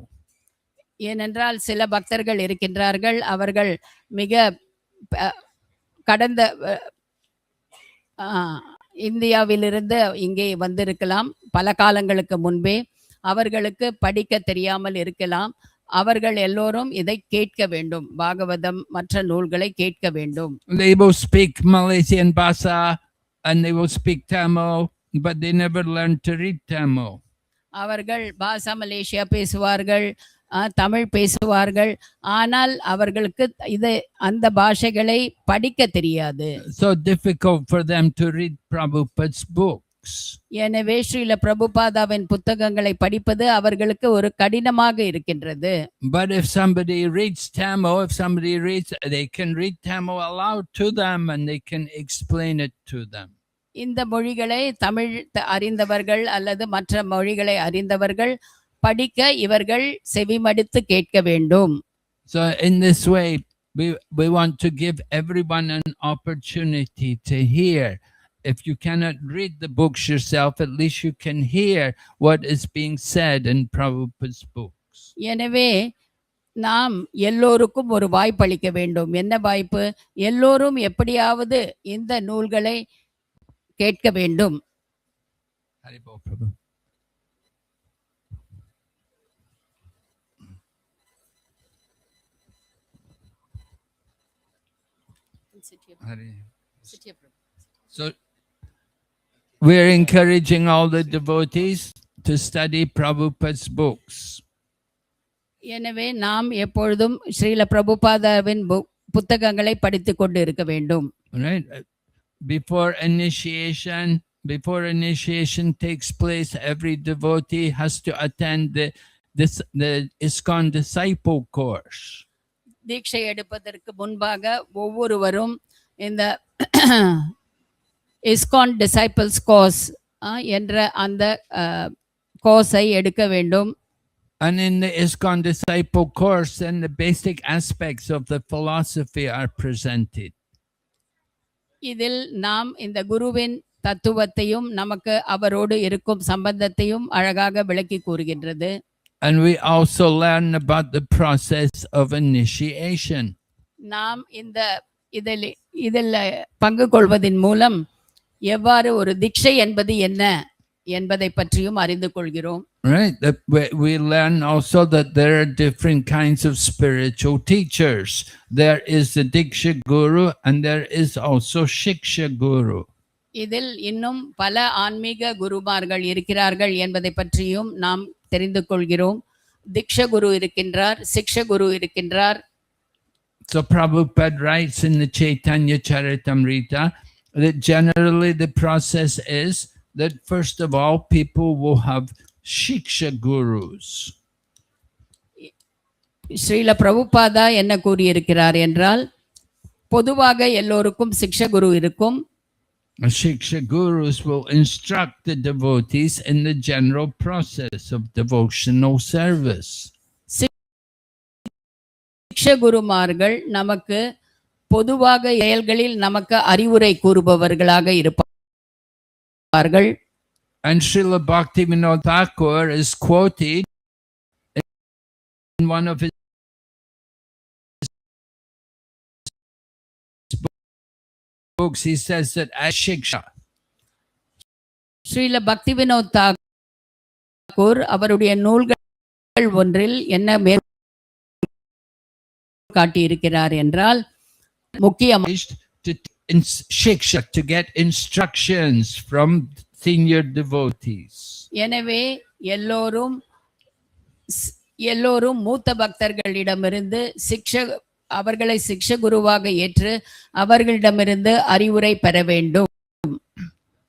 ஏனென்றால் சில பக்தர்கள் இருக்கின்றார்கள், அவர்கள் மிக கடந்த இந்தியாவிலிருந்து இங்கே வந்திருக்கலாம் பல காலங்களுக்கு முன்பே, அவர்களுக்கு படிக்க தெரியாமல் இருக்கலாம். அவர்கள் எல்லோரும் இதை கேட்க வேண்டும், பாகவதம் மற்ற நூல்களை கேட்க வேண்டும். They will speak Malaysian Bahasa and they will speak Tamil, but they never learn to read Tamil. அவர்கள் பாஷா மலேசியா பேசுவார்கள், தமிழ் பேசுவார்கள், ஆனால் அவர்களுக்கு இது அந்த பாஷைகளை படிக்க தெரியாது. So difficult for them to read Prabhupada's books. எனவே ஸ்ரீல பிரபுபாதாவின் புத்தகங்களை படிப்பது அவர்களுக்கு ஒரு கடினமாக இருக்கின்றது. But if somebody reads Tamil, if somebody reads, they can read Tamil aloud to them and they can explain it to them. இந்த மொழிகளை தமிழ் அறிந்தவர்கள் அல்லது மற்ற மொழிகளை அறிந்தவர்கள் படிக்க இவர்கள் செவிமடுத்து கேட்க வேண்டும். So in this way we want to give everyone an opportunity to hear. If you cannot read the books yourself, at least you can hear what is being said in Prabhupada's books. எனவே நாம் எல்லோருக்கும் ஒரு வாய்ப்பு அளிக்க வேண்டும். என்ன வாய்ப்பு? எல்லோரும் எப்படியாவது இந்த நூல்களை கேட்க வேண்டும். Haribol Prabhu. So we're encouraging all the devotees to study Prabhupada's books. எனவே நாம் எப்பொழுதும் ஸ்ரீல பிரபுபாதாவின் புத்தகங்களை படித்துக் கொண்டு இருக்க வேண்டும். Right? Before initiation takes place, every devotee has to attend the ISKCON disciple course. தீட்சை எடுப்பதற்கு முன்பாக ஒவ்வொருவரும் இந்த ISKCON disciples course என்ற அந்த கோர்ஸை எடுக்க வேண்டும். And in the ISKCON disciple course, then the basic aspects of the philosophy are presented. இதில் நாம் இந்த குருவின் தத்துவத்தையும் நமக்கு அவரோடு இருக்கும் சம்பந்தத்தையும் அழகாக விளக்கி கூறுகின்றது. And we also learn about the process of initiation. நாம் இந்த இதில் பங்கு கொள்வதின் மூலம் எவ்வாறு ஒரு தீட்சை என்பது என்ன என்பதை பற்றியும் அறிந்து கொள்கிறோம். Right, we learn also that there are different kinds of spiritual teachers. There is the Diksha Guru and there is also Shiksha Guru. இதில் இன்னும் பல ஆன்மீக குருமார்கள் இருக்கிறார்கள் என்பதை பற்றியும் நாம் தெரிந்து கொள்கிறோம். திக்ஷ குரு இருக்கின்றார், சிக்ஷ குரு இருக்கின்றார். So Prabhupada writes in the Chaitanya Charitamrita that generally the process is that first of all people will have Shiksha Gurus. Srila Prabhupada என்ன கூறியிருக்கிறார் என்றால், பொதுவாக எல்லோருக்கும் சிக்ஷ குரு இருக்கும். Shiksha gurus will instruct the devotees in the general process of devotional service. சிக்ஷகுருமார்கள் நமக்கு பொதுவாக செயல்களில் நமக்கு அறிவுரை கூறுபவர்களாக இருப்பார்கள். And Srila Bhaktivinoda Thakur is quoted in one of his books. He says that as Shiksha, Srila Bhaktivinod Thakur அவருடைய நூல்கள் ஒன்றில் என்ன காட்டியிருக்கிறார் என்றால், to Shiksha to get instructions from senior devotees. எனவே எல்லோரும் மூத்த பக்தர்களிடமிருந்து அவர்களை சிக்ஷகுருவாக ஏற்று அவர்களிடமிருந்து அறிவுரை பெற வேண்டும்.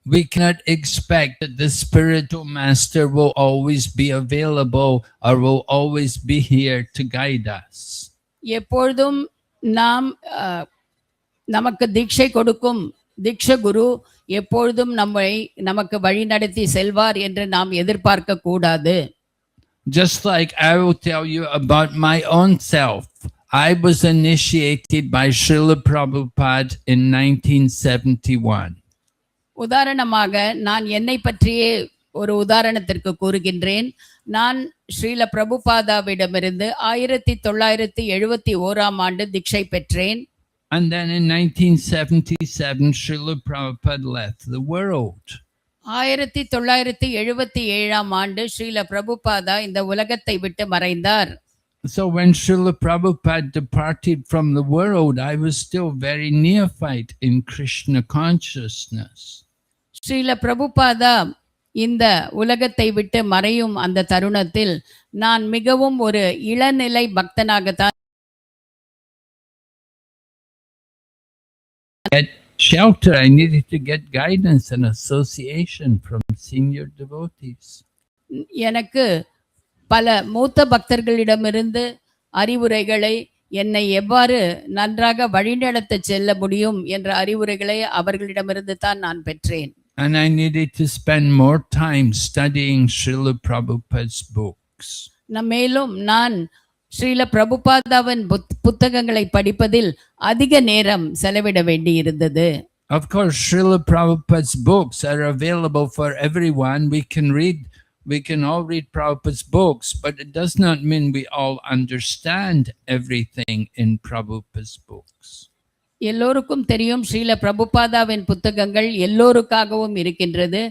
We cannot expect that the spiritual master will always be available or will always be here to guide us. எப்பொழுதும் நமக்கு தீட்சை கொடுக்கும் தீட்சகுரு எப்பொழுதும் நமக்கு வழி நடத்தி செல்வார் என்று நாம் எதிர்பார்க்க கூடாது. Just like I will tell you about my own self. I was initiated by Srila Prabhupada in 1971. உதாரணமாக நான் என்னை பற்றியே ஒரு உதாரணத்திற்கு கூறுகின்றேன். நான் ஸ்ரீல பிரபுபாதாவிடமிருந்து 1971 ஆண்டு தீட்சை பெற்றேன். And then in 1977 Srila Prabhupada left the world. 1977 ஆண்டு ஸ்ரீல பிரபுபாதா இந்த உலகத்தை விட்டு மறைந்தார். So when Srila Prabhupada departed from the world, I was still very neophyte in Krishna consciousness. Srila Prabhupada இந்த உலகத்தை விட்டு மறையும் அந்த தருணத்தில் நான் மிகவும் ஒரு இளநிலை பக்தனாகத்தான் shelter. I needed to get guidance and association from senior devotees. எனக்கு பல மூத்த பக்தர்களிடமிருந்து அறிவுரைகளை என்னை எவ்வாறு நன்றாக வழிநடத்த செல்ல முடியும் என்ற அறிவுரைகளை அவர்களிடமிருந்து தான் நான் பெற்றேன். And I needed to spend more time studying Srila Prabhupada's books. மேலும் நான் ஸ்ரீல பிரபுபாதாவின் புத்தகங்களை படிப்பதில் அதிக நேரம் செலவிட வேண்டி இருந்தது. Of course, Srila Prabhupada's books are available for everyone. We can all read Prabhupada's books, but it does not mean we all understand everything in Prabhupada's books. எல்லோருக்கும் தெரியும் ஸ்ரீல பிரபுபாதாவின் புத்தகங்கள் எல்லோருக்காகவும் இருக்கின்றது.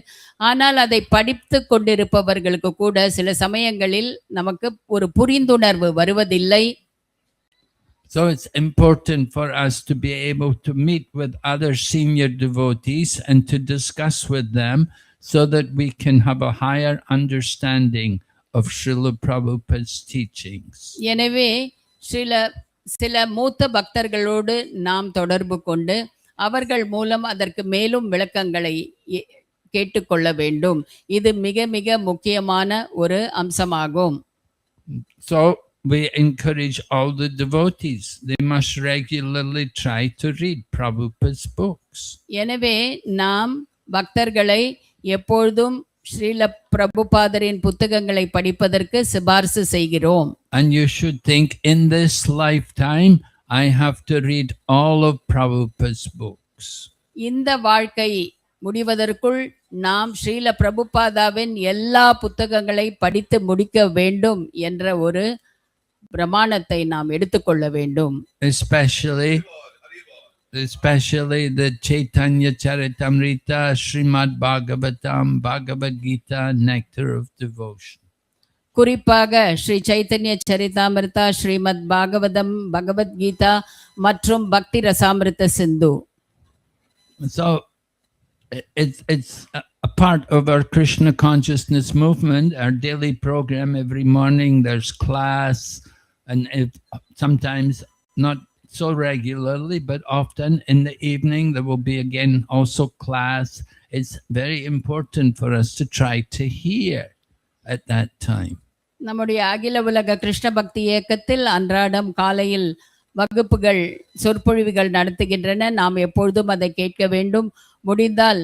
ஆனால் அதை படித்து கொண்டிருப்பவர்களுக்கு கூட சில சமயங்களில் நமக்கு ஒரு புரிந்துணர்வு வருவதில்லை. So it's important for us to be able to meet with other senior devotees and to discuss with them so that we can have a higher understanding of Srila Prabhupada's teachings. எனவே சில மூத்த பக்தர்களோடு நாம் தொடர்பு கொண்டு அவர்கள் மூலம் அதற்கு மேலும் விளக்கங்களை கேட்டுக்கொள்ள வேண்டும். இது மிக மிக முக்கியமான ஒரு அம்சமாகும். So we encourage all the devotees. They must regularly try to read Prabhupada's books. எனவே நாம் பக்தர்களை எப்பொழுதும் ஸ்ரீல பிரபுபாதரின் புத்தகங்களை படிப்பதற்கு சிபாரிசு செய்கிறோம். And you should think, in this lifetime I have to read all of Prabhupada's books. இந்த வாழ்க்கை முடிவதற்குள் நாம் ஸ்ரீல பிரபுபாதாவின் எல்லா புத்தகங்களை படித்து முடிக்க வேண்டும் என்ற ஒரு பிரமாணத்தை நாம் எடுத்துக்கொள்ள வேண்டும். Especially the Chaitanya Charitamrita, Srimad Bhagavatam, Bhagavad Gita, Nectar of Devotion. குறிப்பாக ஸ்ரீ சைத்தன்ய சரிதாமிருதா, ஸ்ரீமத் பாகவதம், பகவத்கீதா மற்றும் பக்தி ரசாமிருத சிந்து. So it's a part of our Krishna consciousness movement, our daily program. Every morning there's class, and sometimes not so regularly, but often in the evening there will be again also class. It's very important for us to try to hear at that time. நம்முடைய அகில உலக கிருஷ்ண பக்தி இயக்கத்தில் அன்றாடம் காலையில் வகுப்புகள் சொற்பொழிவுகள் நடத்துகின்றன. நாம் எப்பொழுதும் அதை கேட்க வேண்டும். முடிந்தால்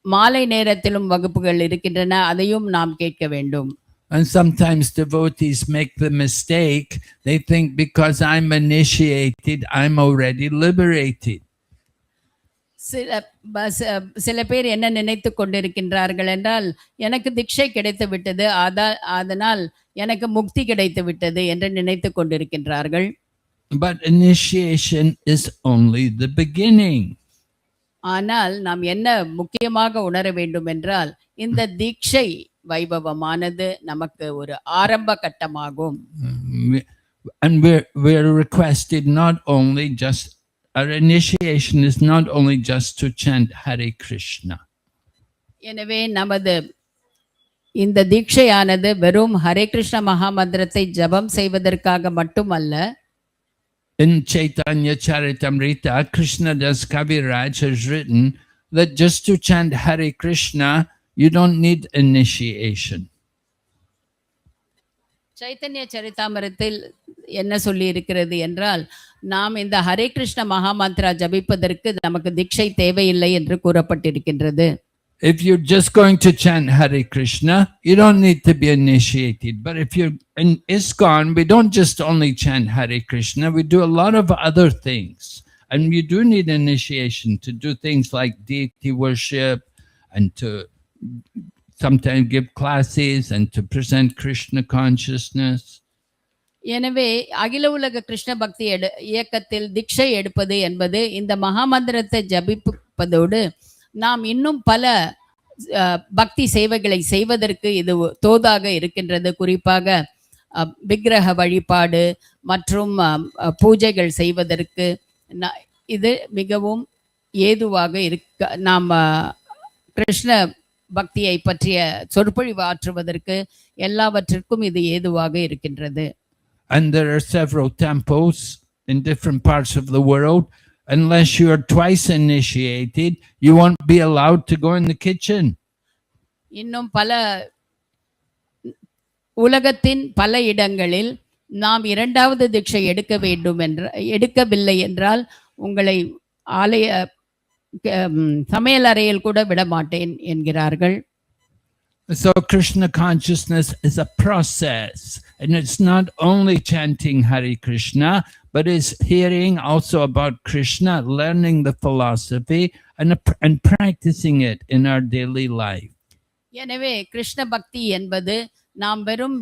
மாலை நேரத்திலும் வகுப்புகள் இருக்கின்றன, அதையும் நாம் கேட்க வேண்டும். And sometimes devotees make the mistake, they think because I'm initiated, I'm already liberated. சில பேர் என்ன நினைத்து கொண்டிருக்கின்றார்கள் என்றால், எனக்கு தீட்சை கிடைத்து விட்டது, அதனால் எனக்கு முக்தி கிடைத்து விட்டது என்று நினைத்து கொண்டிருக்கின்றார்கள். But initiation is only the beginning. ஆனால் நாம் என்ன முக்கியமாக உணர வேண்டும் என்றால், இந்த தீட்சை வைபவமானது நமக்கு ஒரு ஆரம்ப கட்டமாகும். And we're requested not only just, our initiation is not only just to chant Hare Krishna. எனவே நமது இந்த தீட்சையானது வெறும் ஹரே கிருஷ்ண மகாமந்திரத்தை ஜபம் செய்வதற்காக மட்டுமல்ல. In Chaitanya Charitamrita, Krishnadas Kaviraj has written that just to chant Hare Krishna, you don't need initiation. Chaitanya சரிதாமிரத்தில் என்ன சொல்லி இருக்கிறது என்றால், நாம் இந்த ஹரே கிருஷ்ண மகாமந்திரா ஜபிப்பதற்கு நமக்கு தீட்சை தேவையில்லை என்று கூறப்பட்டிருக்கின்றது. If you're just going to chant Hare Krishna, you don't need to be initiated. But if you're in ISKCON, we don't just only chant Hare Krishna, we do a lot of other things. And you do need initiation to do things like deity worship and to sometimes give classes and to present Krishna consciousness. எனவே அகில உலக கிருஷ்ண பக்தி இயக்கத்தில் தீட்சை எடுப்பது என்பது இந்த மகாமந்திரத்தை ஜபிப்பதோடு நாம் இன்னும் பல பக்தி சேவைகளை செய்வதற்கு இது தோதாக இருக்கின்றது. குறிப்பாக விக்கிரக வழிபாடு மற்றும் பூஜைகள் செய்வதற்கு இது மிகவும் ஏதுவாக நாம் கிருஷ்ண பக்தியை பற்றிய சொற்பொழிவு ஆற்றுவதற்கு எல்லாவற்றிற்கும் இது ஏதுவாக இருக்கின்றது. And there are several temples in different parts of the world. Unless you are twice initiated, you won't be allowed to go in the kitchen. இன்னும் பல உலகத்தின் பல இடங்களில் நாம் இரண்டாவது தீட்சை எடுக்கவில்லை என்றால் உங்களை ஆலய சமையல் அறையில் கூட விட மாட்டேன் என்கிறார்கள். So Krishna consciousness is a process, and it's not only chanting Hare Krishna, but it's hearing also about Krishna, learning the philosophy and practicing it in our daily life. எனவே கிருஷ்ண பக்தி என்பது நாம் வெறும்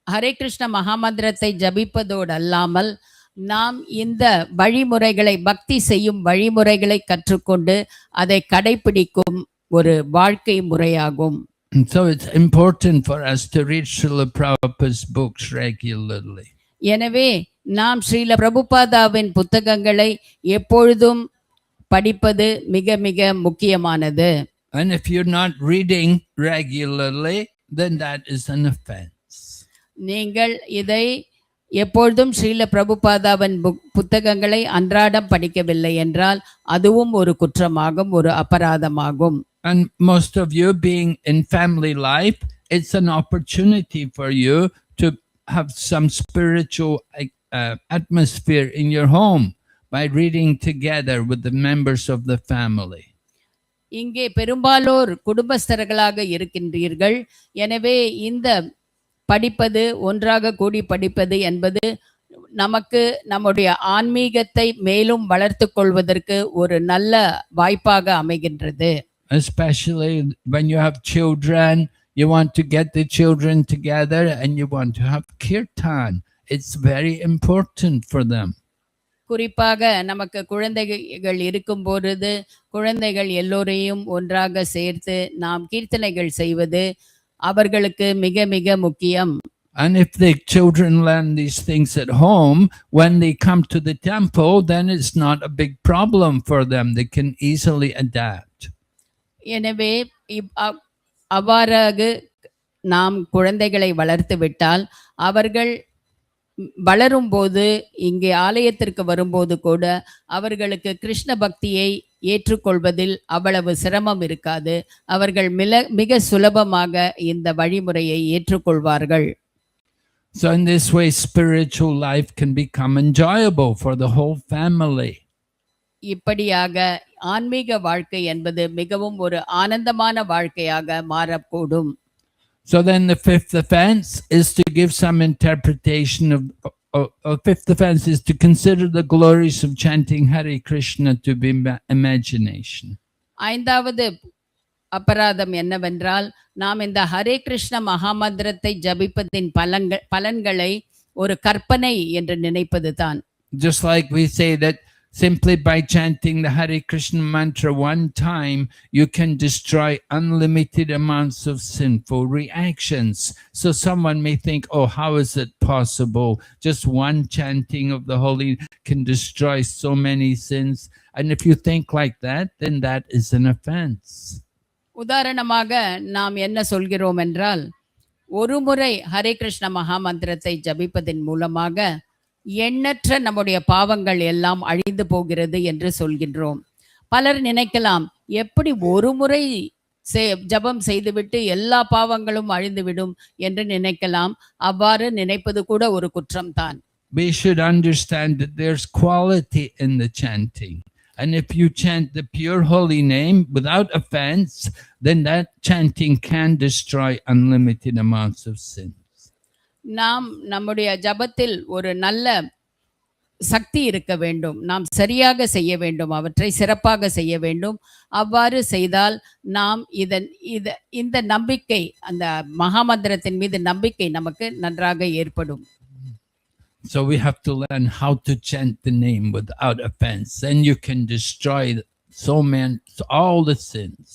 ஹரே கிருஷ்ண மகாமந்திரத்தை ஜபிப்பதோடு அல்லாமல் நாம் இந்த வழிமுறைகளை பக்தி செய்யும் வழிமுறைகளை கற்றுக்கொண்டு அதை கடைபிடிக்கும் ஒரு வாழ்க்கை முறையாகும். And so it's important for us to read Srila Prabhupada's books regularly. எனவே நாம் ஸ்ரீல பிரபுபாதாவின் புத்தகங்களை எப்பொழுதும் படிப்பது மிக மிக முக்கியமானது. And if you're not reading regularly, then that is an offense. நீங்கள் இதை எப்பொழுதும் ஸ்ரீல பிரபுபாதாவின் புத்தகங்களை அன்றாடம் படிக்கவில்லை என்றால் அதுவும் ஒரு குற்றமாகும், ஒரு அபராதமாகும். And most of you being in family life, it's an opportunity for you to have some spiritual atmosphere in your home by reading together with the members of the family. இங்கே பெரும்பாலோர் குடும்பஸ்தர்களாக இருக்கின்றீர்கள். எனவே இந்த படிப்பது, ஒன்றாக கூடி படிப்பது என்பது நமக்கு நம்முடைய ஆன்மீகத்தை மேலும் வளர்த்துக் கொள்வதற்கு ஒரு நல்ல வாய்ப்பாக அமைகின்றது. Especially when you have children, you want to get the children together and you want to have kirtan. It's very important for them. குறிப்பாக நமக்கு குழந்தைகள் இருக்கும் பொழுது குழந்தைகள் எல்லோரையும் ஒன்றாக சேர்த்து நாம் கீர்த்தனைகள் செய்வது அவர்களுக்கு மிக மிக முக்கியம். And if the children learn these things at home, when they come to the temple, then it's not a big problem for them. They can easily adapt. எனவே அவ்வாறாக நாம் குழந்தைகளை வளர்த்து விட்டால் அவர்கள் வளரும் போது இங்கே ஆலயத்திற்கு வரும்போது கூட அவர்களுக்கு கிருஷ்ண பக்தியை ஏற்றுக்கொள்வதில் அவ்வளவு சிரமம் இருக்காது. அவர்கள் மிக சுலபமாக இந்த வழிமுறையை ஏற்றுக்கொள்வார்கள். So in this way, spiritual life can become enjoyable for the whole family. இப்படியாக ஆன்மீக வாழ்க்கை என்பது மிகவும் ஒரு ஆனந்தமான வாழ்க்கையாக மாறக்கூடும். So then the fifth offense is to give some interpretation of fifth offense is to consider the glories of chanting Hare Krishna to be imagination. ஐந்தாவது அபராதம் என்னவென்றால் நாம் இந்த ஹரே கிருஷ்ண மகாமந்திரத்தை ஜபிப்பதின் பலன்களை ஒரு கற்பனை என்று நினைப்பது தான். Just like we say that simply by chanting the Hare Krishna mantra one time, you can destroy unlimited amounts of sinful reactions. So someone may think, oh, how is it possible? Just one chanting of the holy can destroy so many sins. And if you think like that, then that is an offense. உதாரணமாக நாம் என்ன சொல்கிறோம் என்றால், ஒரு முறை ஹரே கிருஷ்ண மகாமந்திரத்தை ஜபிப்பதன் மூலமாக எண்ணற்ற நம்முடைய பாவங்கள் எல்லாம் அழிந்து போகிறது என்று சொல்கின்றோம். பலர் நினைக்கலாம், எப்படி ஒரு முறை ஜபம் செய்துவிட்டு எல்லா பாவங்களும் அழிந்துவிடும் என்று நினைக்கலாம். அவ்வாறு நினைப்பது கூட ஒரு குற்றம்தான். We should understand that there's quality in the chanting. And if you chant the pure holy name without offense, then that chanting can destroy unlimited amounts of sins. நாம் நம்முடைய ஜபத்தில் ஒரு நல்ல சக்தி இருக்க வேண்டும். நாம் சரியாக செய்ய வேண்டும், அவற்றை சிறப்பாக செய்ய வேண்டும். அவ்வாறு செய்தால் நாம் இந்த நம்பிக்கை, அந்த மகாமந்திரத்தின் மீது நம்பிக்கை நமக்கு நன்றாக ஏற்படும். So we have to learn how to chant the name without offense. Then you can destroy all the sins.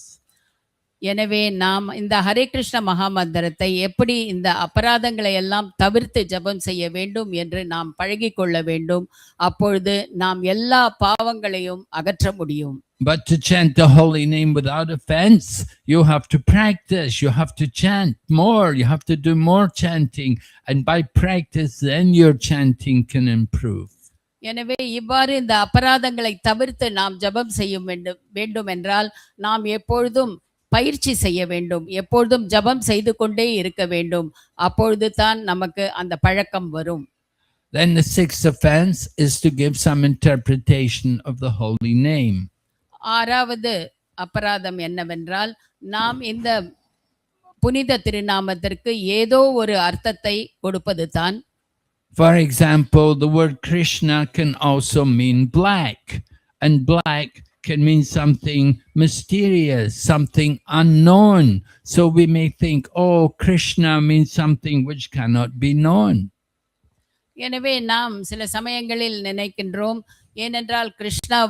எனவே நாம் இந்த ஹரே கிருஷ்ண மகாமந்திரத்தை எப்படி இந்த அபராதங்களை எல்லாம் தவிர்த்து ஜபம் செய்ய வேண்டும் என்று நாம் பழகிக்கொள்ள வேண்டும். அப்பொழுது நாம் எல்லா பாவங்களையும் அகற்ற முடியும். But to chant the holy name without offense, you have to practice. You have to chant more. You have to do more chanting. And by practice, then your chanting can improve. எனவே இவ்வாறு இந்த அபராதங்களை தவிர்த்து நாம் ஜபம் செய்ய வேண்டும் என்றால் நாம் எப்பொழுதும் பயிற்சி செய்ய வேண்டும். எப்பொழுதும் ஜபம் செய்து கொண்டே இருக்க வேண்டும். அப்பொழுது தான் நமக்கு அந்த பழக்கம் வரும். Then the sixth offense is to give some interpretation of the holy name. ஆறாவது அபராதம் என்னவென்றால் நாம் இந்த புனித திருநாமத்திற்கு ஏதோ ஒரு அர்த்தத்தை கொடுப்பது தான். For example, the word Krishna can also mean black, and black can mean something mysterious, something unknown. So we may think, oh, Krishna means something which cannot be known. எனவே நாம் சில சமயங்களில் நினைக்கின்றோம், ஏனென்றால் கிருஷ்ணா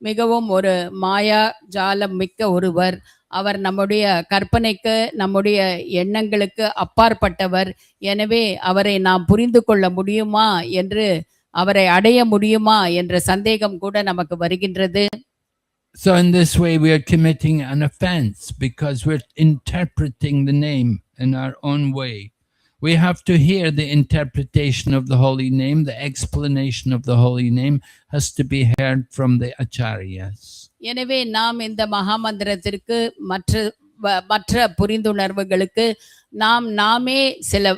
மிகவும் ஒரு மாயா ஜாலம் மிக்க ஒருவர். அவர் நம்முடைய கற்பனைக்கு, நம்முடைய எண்ணங்களுக்கு அப்பாற்பட்டவர். எனவே அவரை நாம் புரிந்து கொள்ள முடியுமா என்று, அவரை அடைய முடியுமா என்ற சந்தேகம் கூட நமக்கு வருகின்றது. So in this way we are committing an offense because we're interpreting the name in our own way. We have to hear the interpretation of the holy name. The explanation of the holy name has to be heard from the acharyas. எனவே நாம் இந்த மகாமந்திரத்திற்கு மற்ற புரிந்துணர்வுகளுக்கு நாமே சில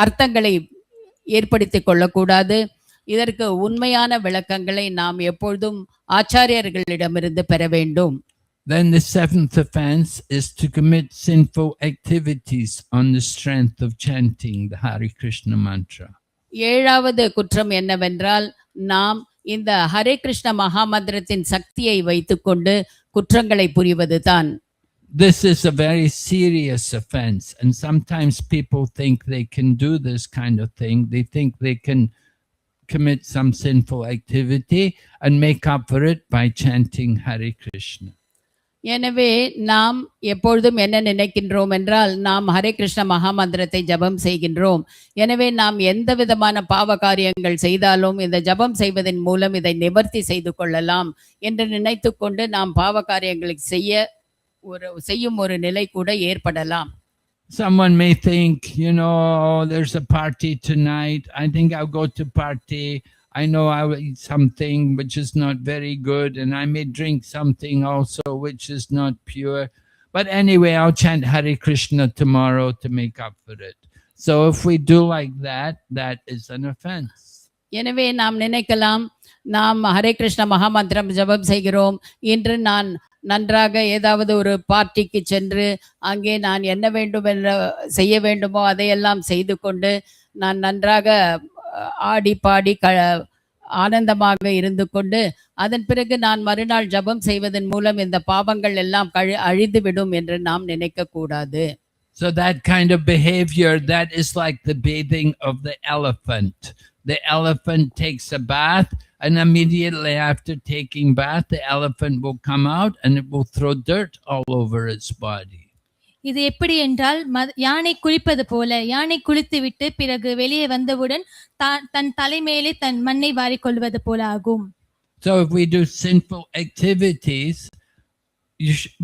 அர்த்தங்களை ஏற்படுத்திக் கொள்ளக்கூடாது. இதற்கு உண்மையான விளக்கங்களை நாம் எப்பொழுதும் ஆச்சாரியர்களிடமிருந்து பெற வேண்டும். Then the seventh offense is to commit sinful activities on the strength of chanting the Hare Krishna mantra. ஏழாவது குற்றம் என்னவென்றால் நாம் இந்த ஹரே கிருஷ்ண மகாமந்திரத்தின் சக்தியை வைத்துக்கொண்டு குற்றங்களை புரிவது தான். This is a very serious offense, and sometimes people think they can do this kind of thing. They think they can commit some sinful activity and make up for it by chanting Hare Krishna. எனவே நாம் எப்பொழுதும் என்ன நினைக்கின்றோம் என்றால், நாம் ஹரே கிருஷ்ண மகாமந்திரத்தை ஜபம் செய்கின்றோம், எனவே நாம் எந்த விதமான பாவ காரியங்கள் செய்தாலும் இந்த ஜபம் செய்வதன் மூலம் இதை நிவர்த்தி செய்து கொள்ளலாம் என்று நினைத்து கொண்டு நாம் பாவ காரியங்களை செய்யும் ஒரு நிலை கூட ஏற்படலாம். Someone may think, there's a party tonight. I think I'll go to party. I know I will eat something which is not very good, and I may drink something also which is not pure. But anyway, I'll chant Hare Krishna tomorrow to make up for it. So if we do like that, that is an offense. எனவே நாம் நினைக்கலாம், நாம் ஹரே கிருஷ்ண மகாமந்திரம் ஜபம் செய்கிறோம். இன்று நான் நன்றாக ஏதாவது ஒரு பார்ட்டிக்கு சென்று அங்கே நான் என்ன வேண்டும் என்ற செய்ய வேண்டுமோ அதையெல்லாம் செய்து கொண்டு நான் நன்றாக ஆடி பாடி ஆனந்தமாக இருந்து கொண்டு அதன் பிறகு நான் மறுநாள் ஜபம் செய்வதன் மூலம் இந்த பாவங்கள் எல்லாம் அழிந்துவிடும் என்று நாம் நினைக்க கூடாது. So that kind of behavior, that is like the bathing of the elephant. The elephant takes a bath, and immediately after taking bath, the elephant will come out and it will throw dirt all over its body. இது எப்படி என்றால் யானை குளிப்பது போல, யானை குளித்துவிட்டு பிறகு வெளியே வந்தவுடன் தன் தலைமையிலே தன் மண்ணை வாரிக்கொள்வது போல ஆகும். So if we do sinful activities,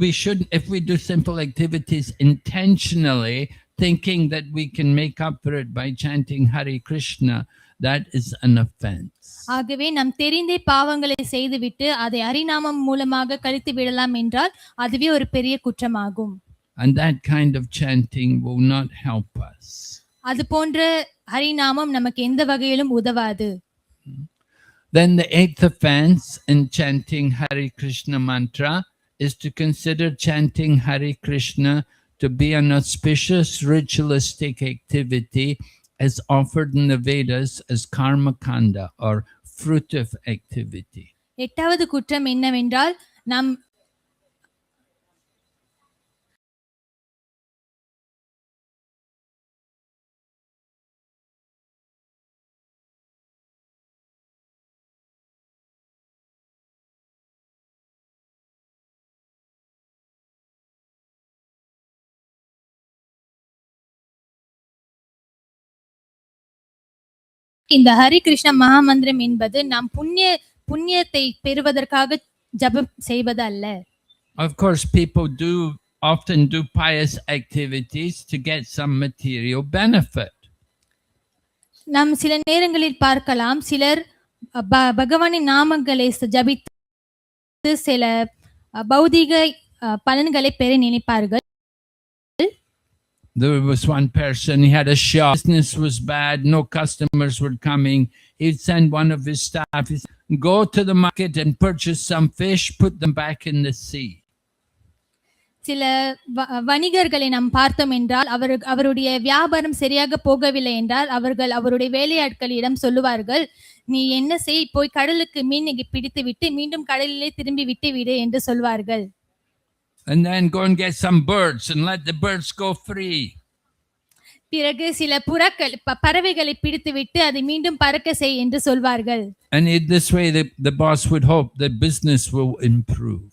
we shouldn't, if we do sinful activities intentionally, thinking that we can make up for it by chanting Hare Krishna, that is an offense. ஆகவே நாம் தெரிந்தே பாவங்களை செய்துவிட்டு அதை ஹரிநாமம் மூலமாக கழித்து விடலாம் என்றால் அதுவே ஒரு பெரிய குற்றமாகும். And that kind of chanting will not help us. அது போன்ற ஹரிநாமம் நமக்கு எந்த வகையிலும் உதவாது. Then the eighth offense in chanting Hare Krishna mantra is to consider chanting Hare Krishna to be an auspicious ritualistic activity as offered in the Vedas as karma kanda or fruitive activity. எட்டாவது குற்றம் என்னவென்றால் நாம் இந்த ஹரி கிருஷ்ண மகாமந்திரம் என்பது நாம் புண்ணியத்தை பெறுவதற்காக ஜபம் செய்வது அல்ல. Of course, people often do pious activities to get some material benefit. நாம் சில நேரங்களில் பார்க்கலாம், சிலர் பகவானின் நாமங்களை ஜபித்து சில பௌதிக பலன்களை பெற நினைப்பார்கள். There was one person, he had a shop, business was bad, no customers were coming. He'd send one of his staff, he said, go to the market and purchase some fish, put them back in the sea. சில வணிகர்களை நாம் பார்த்தோம் என்றால் அவருடைய வியாபாரம் சரியாக போகவில்லை என்றால் அவர்கள் அவருடைய வேலையாட்களிடம் சொல்லுவார்கள், நீ என்ன செய், போய் கடலுக்கு மீன் பிடித்து விட்டு மீண்டும் கடலிலே திரும்பி விட்டு விடு என்று சொல்வார்கள். And then go and get some birds and let the birds go free. பிறகு சில பறவைகளை பிடித்து விட்டு அதை மீண்டும் பறக்க செய் என்று சொல்வார்கள். And in this way the boss would hope the business will improve.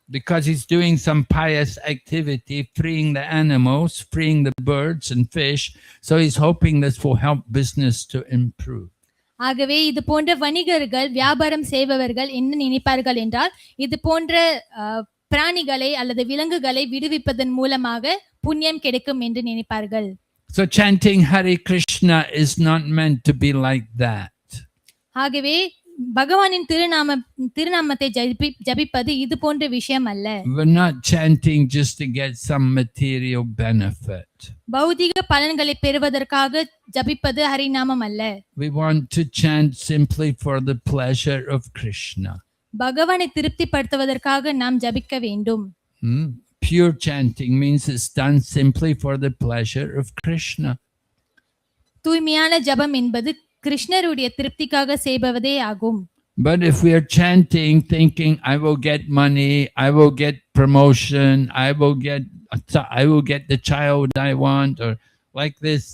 Because he's doing some pious activity, freeing the animals, freeing the birds and fish, so he's hoping this will help business to improve. ஆகவே இது போன்ற வணிகர்கள், வியாபாரம் செய்பவர்கள் என்ன நினைப்பார்கள் என்றால், இது போன்ற பிராணிகளை அல்லது விலங்குகளை விடுவிப்பதன் மூலமாக புண்ணியம் கிடைக்கும் என்று நினைப்பார்கள். So chanting Hare Krishna is not meant to be like that. ஆகவே பகவானின் திருநாமத்தை ஜபிப்பது இது போன்ற விஷயம் அல்ல. We're not chanting just to get some material benefit. பௌதிக பலன்களை பெறுவதற்காக ஜபிப்பது ஹரிநாமம் அல்ல. We want to chant simply for the pleasure of Krishna. பகவானை திருப்திப்படுத்துவதற்காக நாம் ஜபிக்க வேண்டும். Pure chanting means it's done simply for the pleasure of Krishna. தூய்மையான ஜபம் என்பது கிருஷ்ணருடைய திருப்திக்காக செய்பவதே ஆகும். But if we are chanting thinking I will get money, I will get promotion, I will get the child I want, or like this,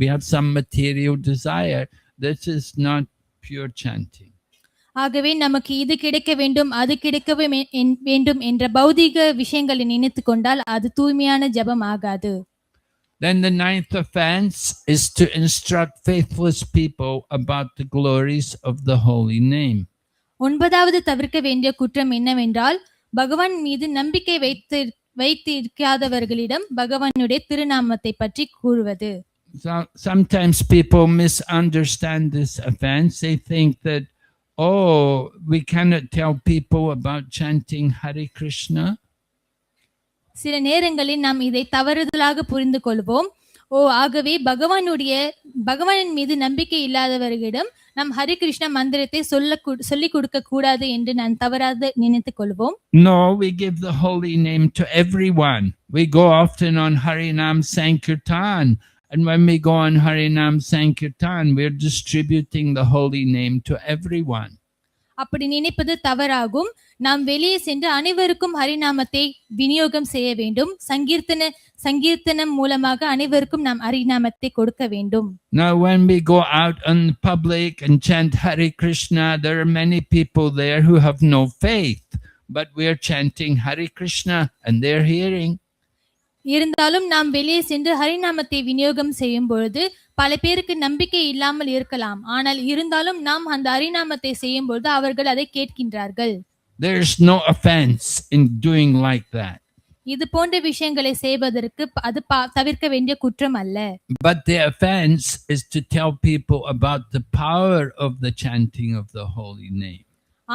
we have some material desire, this is not pure chanting. ஆகவே நமக்கு இது கிடைக்க வேண்டும், அது கிடைக்கவே வேண்டும் என்ற பௌதிக விஷயங்களை நினைத்து கொண்டால் அது தூய்மையான ஜபம் ஆகாது. Then the ninth offense is to instruct faithless people about the glories of the holy name. ஒன்பதாவது தவிர்க்க வேண்டிய குற்றம் என்னவென்றால், பகவான் மீது நம்பிக்கை வைத்திருக்காதவர்களிடம் பகவானுடைய திருநாமத்தை பற்றி கூறுவது. Sometimes people misunderstand this offense. They think that, oh, we cannot tell people about chanting Hare Krishna. சில நேரங்களில் நாம் இதை தவறுதலாக புரிந்து கொள்வோம். ஆகவே பகவானின் மீது நம்பிக்கை இல்லாதவர்களிடம் நாம் ஹரி கிருஷ்ண மந்திரத்தை சொல்லிக் கொடுக்க கூடாது என்று நான் தவறாக நினைத்துக் கொள்வோம். No, we give the holy name to everyone. We go often on Harinam Sankirtan, and when we go on Harinam Sankirtan, we're distributing the holy name to everyone. அப்படி நினைப்பது தவறாகும். நாம் வெளியே சென்று அனைவருக்கும் ஹரிநாமத்தை விநியோகம் செய்ய வேண்டும். சங்கீர்த்தனம் மூலமாக அனைவருக்கும் நாம் ஹரிநாமத்தை கொடுக்க வேண்டும். Now when we go out in public and chant Hare Krishna, there are many people there who have no faith, but we are chanting Hare Krishna and they're hearing. இருந்தாலும் நாம் வெளியே சென்று ஹரிநாமத்தை விநியோகம் செய்யும் பொழுது பல பேருக்கு நம்பிக்கை இல்லாமல் இருக்கலாம். ஆனால் இருந்தாலும் நாம் அந்த ஹரிநாமத்தை செய்யும் பொழுது அவர்கள் அதை கேட்கின்றார்கள். There is no offense in doing like that. இது போன்ற விஷயங்களை செய்வதற்கு அது தவிர்க்க வேண்டிய குற்றம் அல்ல. But the offense is to tell people about the power of the chanting of the holy name.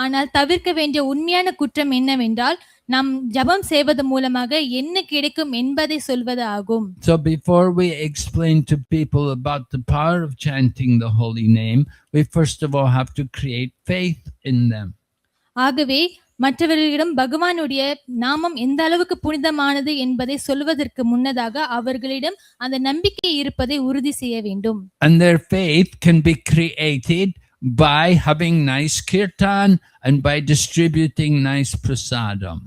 ஆனால் தவிர்க்க வேண்டிய உண்மையான குற்றம் என்னவென்றால் நாம் ஜபம் செய்வது மூலமாக என்ன கிடைக்கும் என்பதை சொல்வது ஆகும். So before we explain to people about the power of chanting the holy name, we first of all have to create faith in them. ஆகவே மற்றவர்களிடம் பகவானுடைய நாமம் எந்த அளவுக்கு புனிதமானது என்பதை சொல்வதற்கு முன்னதாக அவர்களிடம் அந்த நம்பிக்கை இருப்பதை உறுதி செய்ய வேண்டும். And their faith can be created by having nice kirtan and by distributing nice prasadam.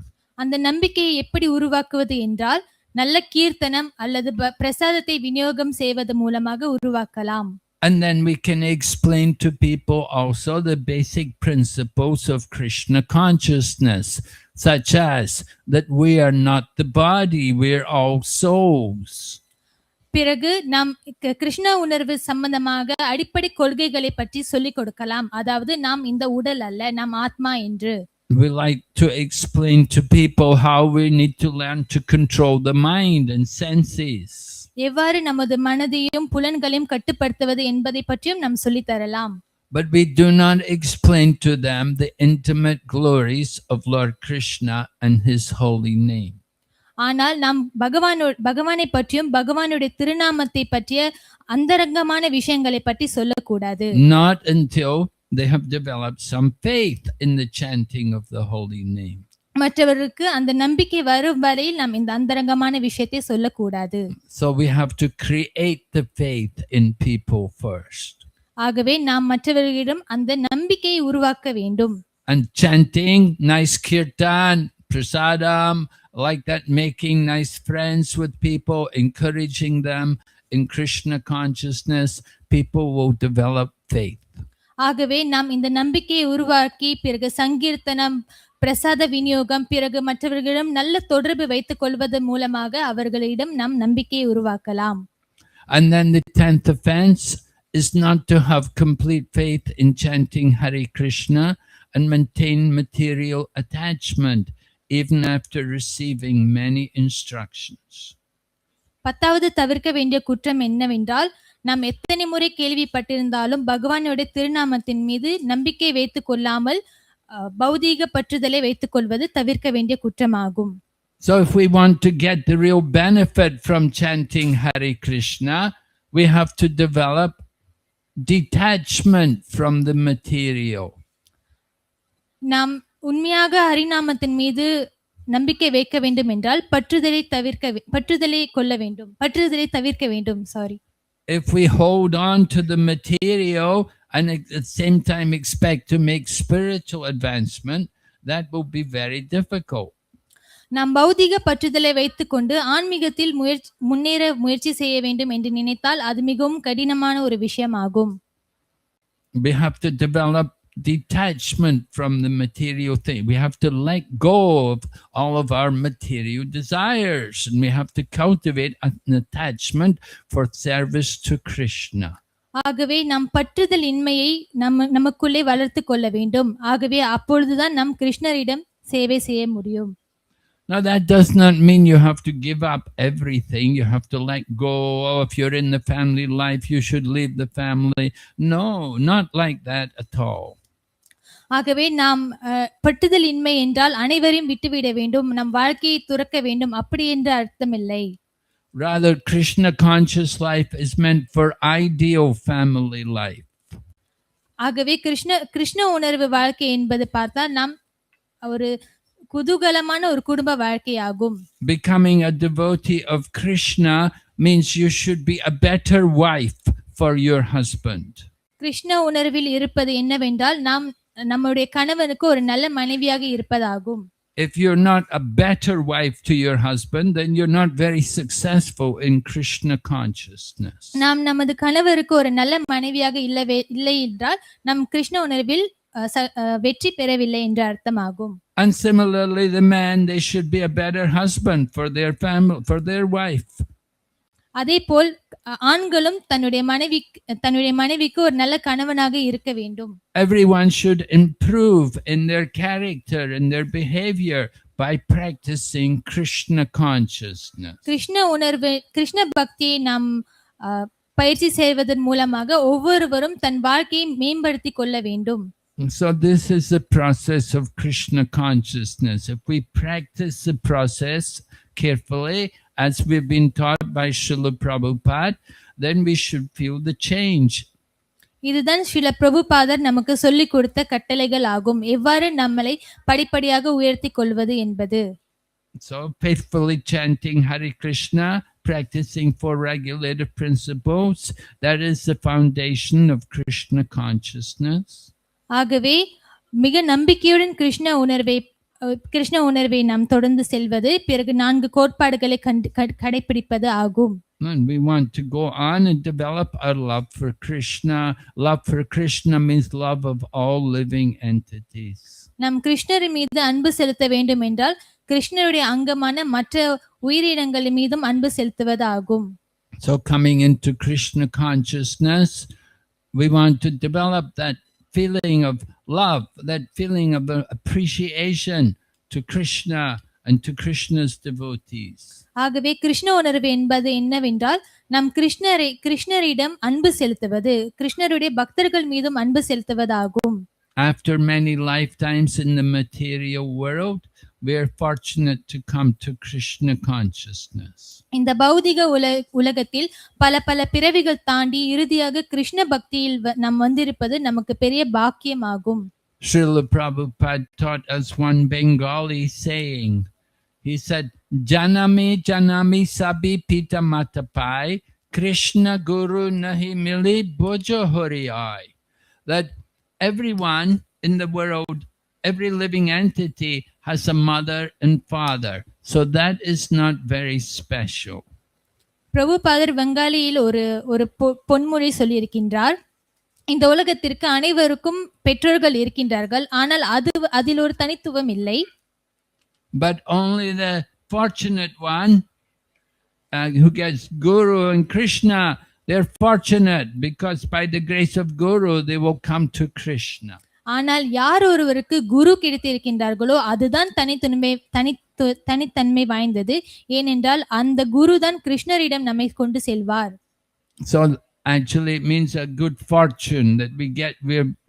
அந்த நம்பிக்கையை எப்படி உருவாக்குவது என்றால் நல்ல கீர்த்தனம் அல்லது பிரசாதத்தை விநியோகம் செய்வது மூலமாக உருவாக்கலாம். And then we can explain to people also the basic principles of Krishna consciousness, such as that we are not the body, we are all souls. பிறகு நாம் கிருஷ்ண உணர்வு சம்பந்தமாக அடிப்படை கொள்கைகளை பற்றி சொல்லிக் கொடுக்கலாம். அதாவது நாம் இந்த உடல் அல்ல, நாம் ஆத்மா என்று. We like to explain to people how we need to learn to control the mind and senses. எவ்வாறு நமது மனதையும் புலன்களையும் கட்டுப்படுத்துவது என்பதை பற்றியும் நாம் சொல்லித் தரலாம். But we do not explain to them the intimate glories of Lord Krishna and his holy name. ஆனால் நாம் பகவானை பற்றியும் பகவானுடைய திருநாமத்தை பற்றிய அந்தரங்கமான விஷயங்களை பற்றி சொல்லக்கூடாது. Not until they have developed some faith in the chanting of the holy name. மற்றவருக்கு அந்த நம்பிக்கை வரும் வரையில் நாம் இந்த அந்தரங்கமான விஷயத்தை சொல்லக்கூடாது. So we have to create the faith in people first. ஆகவே நாம் மற்றவர்களிடம் அந்த நம்பிக்கையை உருவாக்க வேண்டும். And chanting nice kirtan, prasadam, like that, making nice friends with people, encouraging them in Krishna consciousness, people will develop faith. ஆகவே நாம் இந்த நம்பிக்கையை உருவாக்கி பிறகு சங்கீர்த்தனம் பிரசாத விநியோகம் பிறகு மற்றவர்களிடம் நல்ல தொடர்பு வைத்துக் கொள்வது மூலமாக அவர்களிடம் நாம் நம்பிக்கையை உருவாக்கலாம். And then the 10th offense is not to have complete faith in chanting Hare Krishna and maintain material attachment even after receiving many instructions. 10வது தவிர்க்க வேண்டிய குற்றம் என்னவென்றால் நாம் எத்தனை முறை கேள்விப்பட்டிருந்தாலும் பகவானுடைய திருநாமத்தின் மீது நம்பிக்கை வைத்துக் கொள்ளாமல் பௌதீக பற்றுதலை வைத்துக் கொள்வது தவிர்க்க வேண்டிய குற்றமாகும். So if we want to get the real benefit from chanting Hare Krishna, we have to develop detachment from the material. நாம் உண்மையாக ஹரிநாமத்தின் மீது நம்பிக்கை வைக்க வேண்டும் என்றால் பற்றுதலை தவிர்க்க வேண்டும். If we hold on to the material and at the same time expect to make spiritual advancement, that will be very difficult. நாம் பௌதிக பற்றுதலை வைத்துக்கொண்டு ஆன்மீகத்தில் முன்னேற முயற்சி செய்ய வேண்டும் என்று நினைத்தால் அது மிகவும் கடினமான ஒரு விஷயமாகும். We have to develop detachment from the material thing. We have to let go of all of our material desires, and we have to cultivate an attachment for service to Krishna. ஆகவே நாம் பற்றுதல் இன்மையை நமக்குள்ளே வளர்த்து கொள்ள வேண்டும். ஆகவே அப்பொழுதுதான் நாம் கிருஷ்ணரிடம் சேவை செய்ய முடியும். Now that does not mean you have to give up everything. You have to let go. Oh, if you're in the family life, you should leave the family. No, not like that at all. ஆகவே நாம் பற்றுதல் இன்மை என்றால் அனைவரையும் விட்டுவிட வேண்டும், நம் வாழ்க்கையை துறக்க வேண்டும் அப்படி என்ற அர்த்தமில்லை. Rather, Krishna conscious life is meant for ideal family life. ஆகவே கிருஷ்ண உணர்வு வாழ்க்கை என்பது பார்த்தால் நாம் ஒரு குதூகலமான ஒரு குடும்ப வாழ்க்கையாகும். Becoming a devotee of Krishna means you should be a better wife for your husband. Krishna உணர்வில் இருப்பது என்னவென்றால் நாம் நம்முடைய கணவனுக்கு ஒரு நல்ல மனைவியாக இருப்பதாகும். If you're not a better wife to your husband, then you're not very successful in Krishna consciousness. நாம் நமது கணவருக்கு ஒரு நல்ல மனைவியாக இல்லை என்றால் நம் கிருஷ்ண உணர்வில் வெற்றி பெறவில்லை என்று அர்த்தமாகும். And similarly, the man, they should be a better husband for their family, for their wife. அதேபோல் ஆண்களும் தன்னுடைய மனைவிக்கு ஒரு நல்ல கணவனாக இருக்க வேண்டும். Everyone should improve in their character and their behavior by practicing Krishna consciousness. Krishna பக்தியை நாம் பயிற்சி செய்வதன் மூலமாக ஒவ்வொருவரும் தன் வாழ்க்கையை மேம்படுத்திக் கொள்ள வேண்டும். So this is the process of Krishna consciousness. If we practice the process carefully, as we've been taught by Srila Prabhupada, then we should feel the change. இதுதான் ஸ்ரீல பிரபுபாதர் நமக்கு சொல்லிக் கொடுத்த கட்டளைகள் ஆகும், எவ்வாறு நம்மளை படிப்படியாக உயர்த்தி கொள்வது என்பது. So faithfully chanting Hare Krishna, practicing four regulative principles, that is the foundation of Krishna consciousness. ஆகவே மிக நம்பிக்கையுடன் கிருஷ்ண உணர்வை நாம் தொடர்ந்து செல்வது, பிறகு 4 கோட்பாடுகளை கடைபிடிப்பது ஆகும். And we want to go on and develop our love for Krishna. Love for Krishna means love of all living entities. நாம் கிருஷ்ணர் மீது அன்பு செலுத்த வேண்டும் என்றால் கிருஷ்ணருடைய அங்கமான மற்ற உயிரினங்கள் மீதும் அன்பு செலுத்துவது ஆகும். So coming into Krishna consciousness, we want to develop that feeling of love, that feeling of appreciation to Krishna and to Krishna's devotees. ஆகவே கிருஷ்ண உணர்வு என்பது என்னவென்றால் நாம் கிருஷ்ணரிடம் அன்பு செலுத்துவது, கிருஷ்ணருடைய பக்தர்கள் மீதும் அன்பு செலுத்துவதாகும். After many lifetimes in the material world, we are fortunate to come to Krishna consciousness. இந்த பௌதிக உலகத்தில் பல பிறவிகள் தாண்டி இறுதியாக கிருஷ்ண பக்தியில் நாம் வந்திருப்பது நமக்கு பெரிய பாக்கியமாகும். Srila Prabhupada taught us one Bengali saying. He said, Janami sabi pita matapai, Krishna guru nahi mili bojo horiai. That everyone in the world, every living entity has a mother and father. So that is not very special. பிரபுபாதர் வங்காளியில் ஒரு பொன்மொழி சொல்லியிருக்கின்றார். இந்த உலகத்திற்கு அனைவருக்கும் பெற்றோர்கள் இருக்கின்றார்கள், ஆனால் அதில் ஒரு தனித்துவம் இல்லை. But only the fortunate one who gets Guru and Krishna, they're fortunate because by the grace of Guru they will come to Krishna. ஆனால் யார் ஒருவருக்கு குரு கிடைத்திருக்கின்றார்களோ அதுதான் தனித்தன்மை வாய்ந்தது, ஏனென்றால் அந்த குரு தான் கிருஷ்ணரிடம் நம்மை கொண்டு செல்வார். So actually it means a good fortune that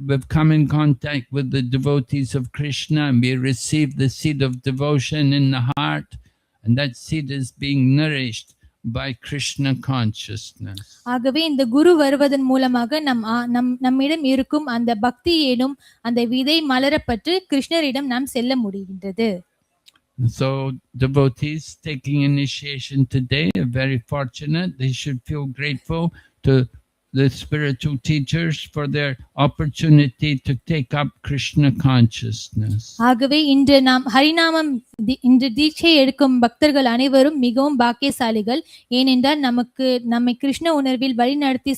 we've come in contact with the devotees of Krishna and we receive the seed of devotion in the heart, and that seed is being nourished by Krishna consciousness. ஆகவே இந்த குரு வருவதன் மூலமாக நம்மிடம் இருக்கும் அந்த பக்தி எனும் அந்த விதை மலரப்பட்டு கிருஷ்ணரிடம் நாம் செல்ல முடிகின்றது. So devotees taking initiation today are very fortunate. They should feel grateful to the spiritual teachers for their opportunity to take up Krishna consciousness. ஆகவே இன்று நாம் ஹரிநாமம் இன்று தீட்சை எடுக்கும் பக்தர்கள் அனைவரும் மிகவும் பாக்கியசாலிகள், ஏனென்றால் நம்மை கிருஷ்ண உணர்வில் வழிநடத்தி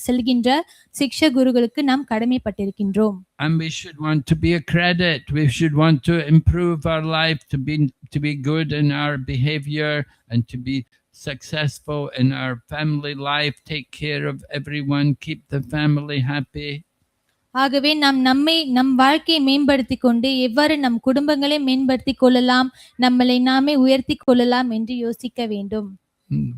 செல்கின்ற சிக்ஷ குருகளுக்கு நாம் கடமைப்பட்டிருக்கின்றோம். And we should want to be a credit. We should want to improve our life, to be good in our behavior and to be successful in our family life, take care of everyone, keep the family happy. ஆகவே நம் வாழ்க்கையை மேம்படுத்திக் கொண்டு எவ்வாறு நம் குடும்பங்களை மேம்படுத்திக் கொள்ளலாம், நம்மளை நாமே உயர்த்தி கொள்ளலாம் என்று யோசிக்க வேண்டும்.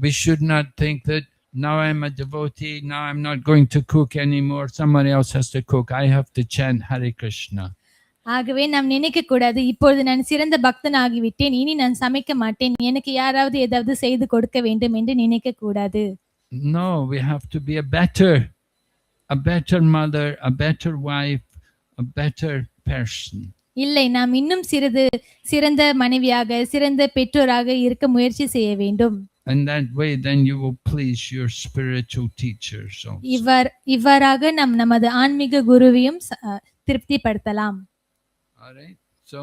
We should not think that now I'm a devotee, now I'm not going to cook anymore, somebody else has to cook, I have to chant Hare Krishna. ஆகவே நாம் நினைக்க கூடாது, இப்பொழுது நான் சிறந்த பக்தன் ஆகிவிட்டேன், இனி நான் சமைக்க மாட்டேன், எனக்கு யாராவது ஏதாவது செய்து கொடுக்க வேண்டும் என்று நினைக்க கூடாது. No, we have to be a better a better mother, a better wife, a better person. இல்லை, நாம் இன்னும் சிறந்த மனைவியாக, சிறந்த பெற்றோராக இருக்க முயற்சி செய்ய வேண்டும். And that way then you will please your spiritual teachers also. இவ்வாறாக நாம் நமது ஆன்மீக குருவையும் திருப்திப்படுத்தலாம். All right. So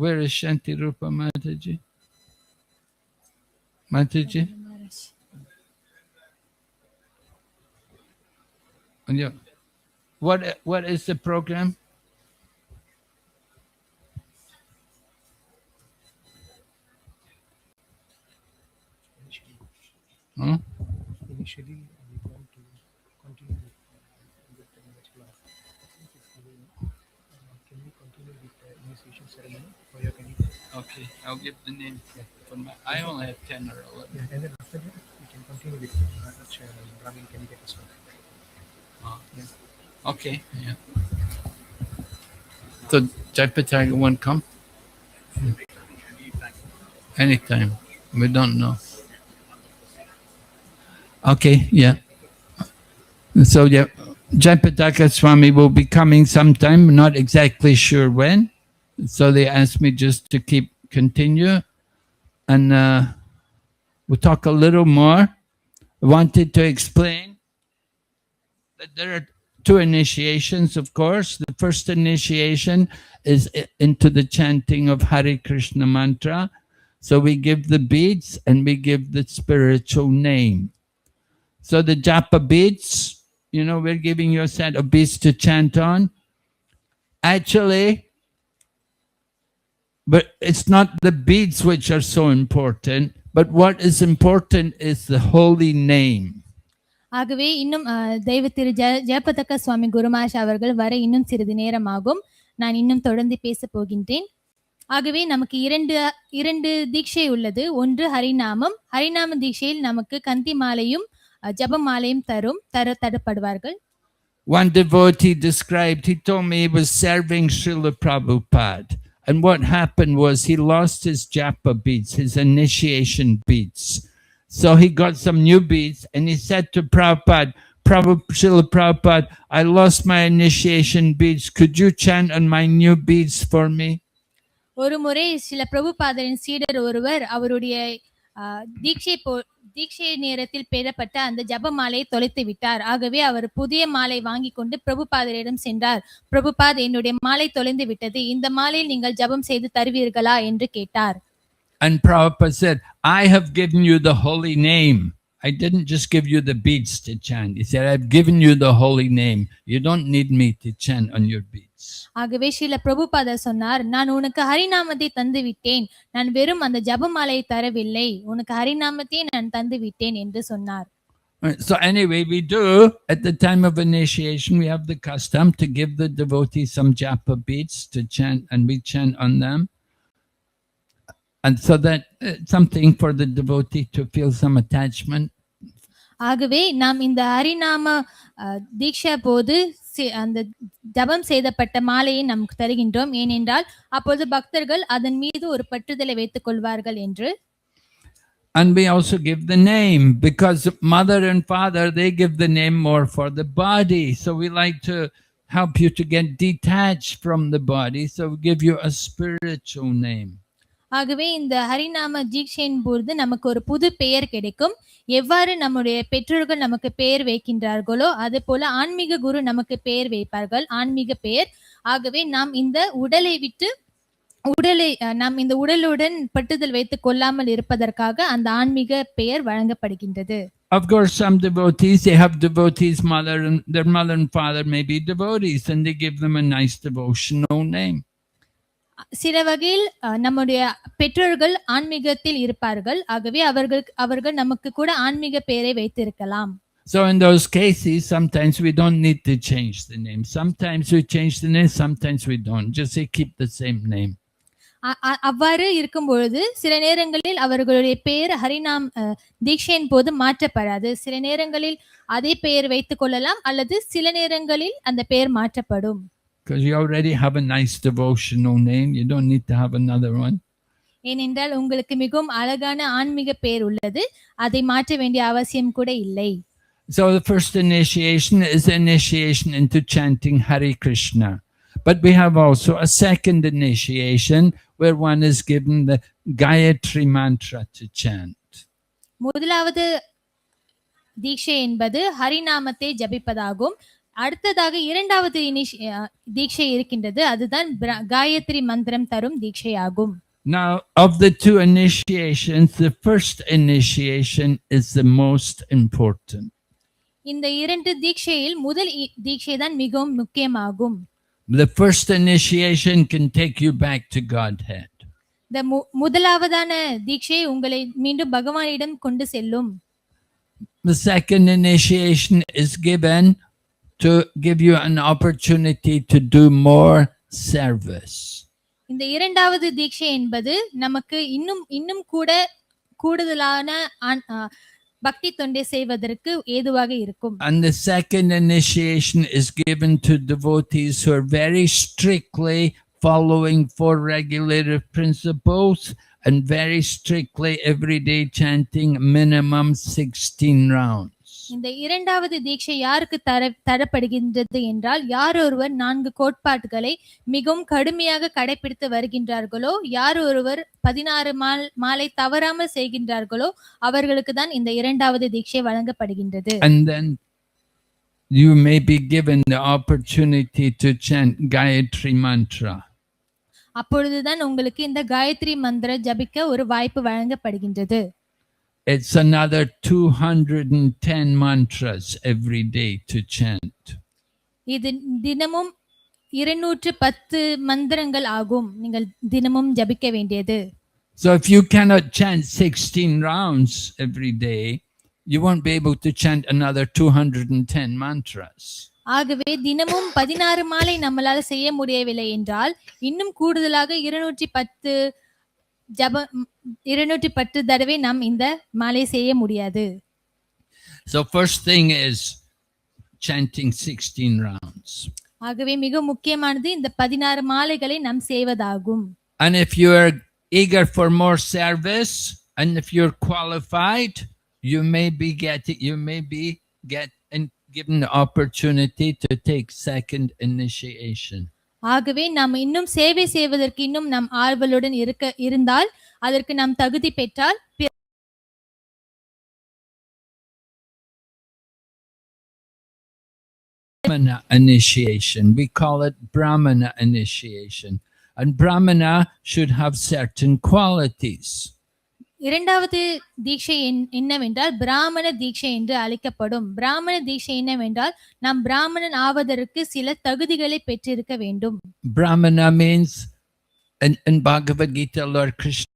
where is Shanti Rupa Mataji? Mataji? Yeah. What is the program? Huh? Initially, we want to continue with the next class. Can we continue with the initiation ceremony for your candidate? Okay, I'll give the name. I only have 10 or 11. Yeah, and then after that, we can continue with Brahmin candidate as well. Yeah. Okay, yeah. So, Jaipataka won't come? Anytime. We don't know. Okay, yeah. So, yeah, Jaipataka Swami will be coming sometime, not exactly sure when. So they asked me just to continue. And we'll talk a little more. I wanted to explain that there are two initiations, of course. The first initiation is into the chanting of Hare Krishna mantra. So we give the beads and we give the spiritual name. So the japa beads, we're giving you a set of beads to chant on. Actually, but it's not the beads which are so important, but what is important is the holy name. ஆகவே இன்னும் தெய்வ திரு ஜெயபதக்க சுவாமி குருமாஷ் அவர்கள் வர இன்னும் சிறிது நேரமாகும். நான் இன்னும் தொடர்ந்து பேச போகின்றேன். ஆகவே நமக்கு இரண்டு தீட்சை உள்ளது. ஒன்று ஹரிநாமம். ஹரிநாம தீட்சையில் நமக்கு கந்தி மாலையும் ஜபமாலையும் தரப்படுவார்கள். One devotee described, he told me he was serving Srila Prabhupada. And what happened was he lost his japa beads, his initiation beads. So he got some new beads and he said to Prabhupada, Srila Prabhupada, I lost my initiation beads. Could you chant on my new beads for me? ஒரு முறை சில பிரபுபாதரின் சீடர் ஒருவர் அவருடைய தீட்சை நேரத்தில் பெறப்பட்ட அந்த ஜப மாலையை தொலைத்து விட்டார். ஆகவே அவர் புதிய மாலை வாங்கி கொண்டு பிரபுபாதரிடம் சென்றார். பிரபுபாத், என்னுடைய மாலை தொலைந்து விட்டது, இந்த மாலையில் நீங்கள் ஜபம் செய்து தருவீர்களா என்று கேட்டார். And Prabhupada said, I have given you the holy name. I didn't just give you the beads to chant. He said, I've given you the holy name. You don't need me to chant on your beads. ஆகவே ஸ்ரீல பிரபுபாதர் சொன்னார், நான் உனக்கு ஹரிநாமத்தை தந்து விட்டேன், நான் வெறும் அந்த ஜபமாலையை தரவில்லை, உனக்கு ஹரிநாமத்தை நான் தந்து விட்டேன் என்று சொன்னார். So anyway, we do, at the time of initiation, we have the custom to give the devotees some japa beads to chant, and we chant on them. And so that something for the devotee to feel some attachment. ஆகவே நாம் இந்த ஹரிநாம தீட்சா போது அந்த ஜபம் செய்தப்பட்ட மாலையை நமக்கு தருகின்றோம். ஏனென்றால் அப்போது பக்தர்கள் அதன் மீது ஒரு பற்றுதலை வைத்துக் கொள்வார்கள் என்று. And we also give the name, because mother and father, they give the name more for the body. So we like to help you to get detached from the body. So we give you a spiritual name. ஆகவே இந்த ஹரிநாம தீட்சையின் போது நமக்கு ஒரு புது பெயர் கிடைக்கும். எவ்வாறு நம்முடைய பெற்றோர்கள் நமக்கு பெயர் வைக்கின்றார்களோ அதே போல ஆன்மீக குரு நமக்கு பெயர் வைப்பார்கள், ஆன்மீக பெயர். ஆகவே நாம் இந்த உடலுடன் பட்டுதல் வைத்துக் கொள்ளாமல் இருப்பதற்காக அந்த ஆன்மீக பெயர் வழங்கப்படுகின்றது. Of course, some devotees, they have devotees, their mother and father may be devotees, and they give them a nice devotional name. சில வகையில் நம்முடைய பெற்றோர்கள் ஆன்மீகத்தில் இருப்பார்கள். ஆகவே அவர்கள் நமக்கு கூட ஆன்மீக பெயரை வைத்திருக்கலாம். So in those cases, sometimes we don't need to change the name. Sometimes we change the name, sometimes we don't. Just say keep the same name. அவ்வாறு இருக்கும் பொழுது சில நேரங்களில் அவர்களுடைய பெயர் ஹரிநாம் தீட்சையின் போது மாற்றப்படாது. சில நேரங்களில் அதே பெயர் வைத்துக் கொள்ளலாம், அல்லது சில நேரங்களில் அந்த பெயர் மாற்றப்படும். Because you already have a nice devotional name, you don't need to have another one. ஏனென்றால் உங்களுக்கு மிகவும் அழகான ஆன்மீக பெயர் உள்ளது, அதை மாற்ற வேண்டிய அவசியம் கூட இல்லை. So the first initiation is initiation into chanting Hare Krishna. But we have also a second initiation where one is given the Gayatri mantra to chant. முதலாவது தீட்சை என்பது ஹரிநாமத்தை ஜபிப்பதாகும். அடுத்ததாக இரண்டாவது தீட்சை இருக்கின்றது, அதுதான் காயத்ரி மந்திரம் தரும் தீட்சையாகும். Now, of the two initiations, the first initiation is the most important. இந்த இரண்டு தீட்சையில் முதல் தீட்சை தான் மிகவும் முக்கியமாகும். The first initiation can take you back to Godhead. இந்த முதலாவதான தீட்சை உங்களை மீண்டும் பகவானிடம் கொண்டு செல்லும். The second initiation is given to give you an opportunity to do more service. இந்த இரண்டாவது தீட்சை என்பது நமக்கு இன்னும் கூடுதலான பக்தி தொண்டை செய்வதற்கு ஏதுவாக இருக்கும். And the second initiation is given to devotees who are very strictly following four regulative principles and very strictly every day chanting minimum 16 rounds. இந்த இரண்டாவது தீட்சை யாருக்கு தரப்படுகின்றது என்றால், யார் ஒருவர் 4 கோட்பாடுகளை மிகவும் கடுமையாக கடைபிடித்து வருகின்றார்களோ, யார் ஒருவர் 16 மாலை தவறாமல் செய்கின்றார்களோ அவர்களுக்கு தான் இந்த இரண்டாவது தீட்சை வழங்கப்படுகின்றது. And then you may be given the opportunity to chant Gayatri mantra. அப்பொழுதுதான் உங்களுக்கு இந்த காயத்ரி மந்திர ஜபிக்க ஒரு வாய்ப்பு வழங்கப்படுகின்றது. It's another 210 mantras every day to chant. இது தினமும் 210 மந்திரங்கள் ஆகும் நீங்கள் தினமும் ஜபிக்க வேண்டியது. So if you cannot chant 16 rounds every day, you won't be able to chant another 210 mantras. ஆகவே தினமும் 16 மாலை நம்மளால செய்ய முடியவில்லை என்றால் இன்னும் கூடுதலாக 210 தடவை நாம் இந்த மாலை செய்ய முடியாது. So first thing is chanting 16 rounds. ஆகவே மிக முக்கியமானது இந்த 16 மாலைகளை நாம் செய்வதாகும். And if you are eager for more service and if you're qualified, you may be given the opportunity to take second initiation. ஆகவே நாம் இன்னும் சேவை செய்வதற்கு இன்னும் நாம் ஆர்வலுடன் இருந்தால் அதற்கு நாம் தகுதி பெற்றால் Brahmana initiation. We call it Brahmana initiation. And Brahmana should have certain qualities. இரண்டாவது தீட்சை என்னவென்றால் பிராமண தீட்சை என்று அழைக்கப்படும். பிராமண தீட்சை என்னவென்றால் நாம் பிராமணன் ஆவதற்கு சில தகுதிகளை பெற்றிருக்க வேண்டும். Brahmana means in Bhagavad Gita, Lord Krishna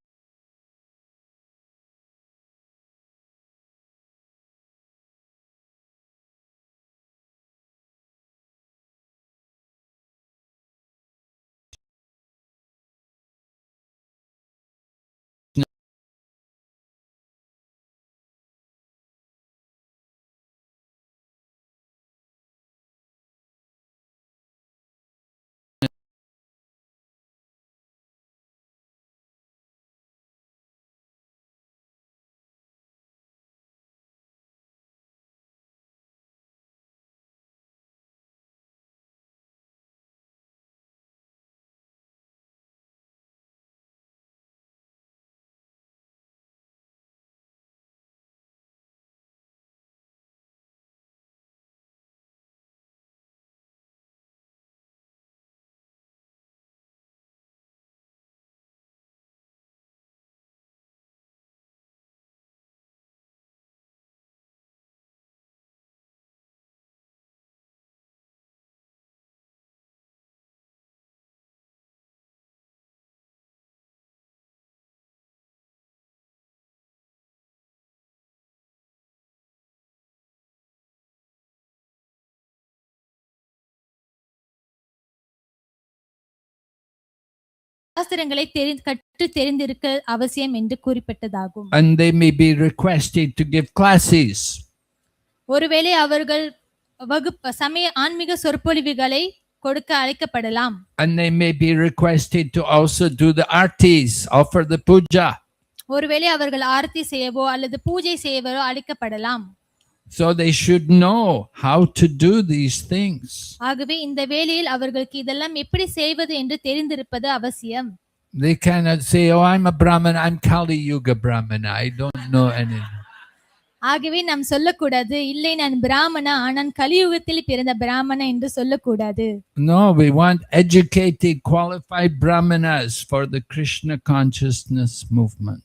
சாஸ்திரங்களை கற்று தெரிந்திருக்க அவசியம் என்று குறிப்பிட்டதாகும். And they may be requested to give classes. ஒருவேளை அவர்கள் சமய ஆன்மீக சொற்பொழிவுகளை கொடுக்க அழைக்கப்படலாம். And they may be requested to also do the artis, offer the puja. ஒருவேளை அவர்கள் ஆரத்தி செய்யவோ அல்லது பூஜை செய்யவோ அழைக்கப்படலாம். So they should know how to do these things. ஆகவே இந்த வேளையில் அவர்களுக்கு இதெல்லாம் எப்படி செய்வது என்று தெரிந்திருப்பது அவசியம். They cannot say, oh, I'm a Brahmana, I'm Kali Yuga Brahmana, I don't know anything. ஆகவே நாம் சொல்லக்கூடாது, இல்லை நான் பிராமணா ஆனால் கலியுகத்தில் பிறந்த பிராமணா என்று சொல்லக்கூடாது. No, we want educated, qualified Brahmanas for the Krishna consciousness movement.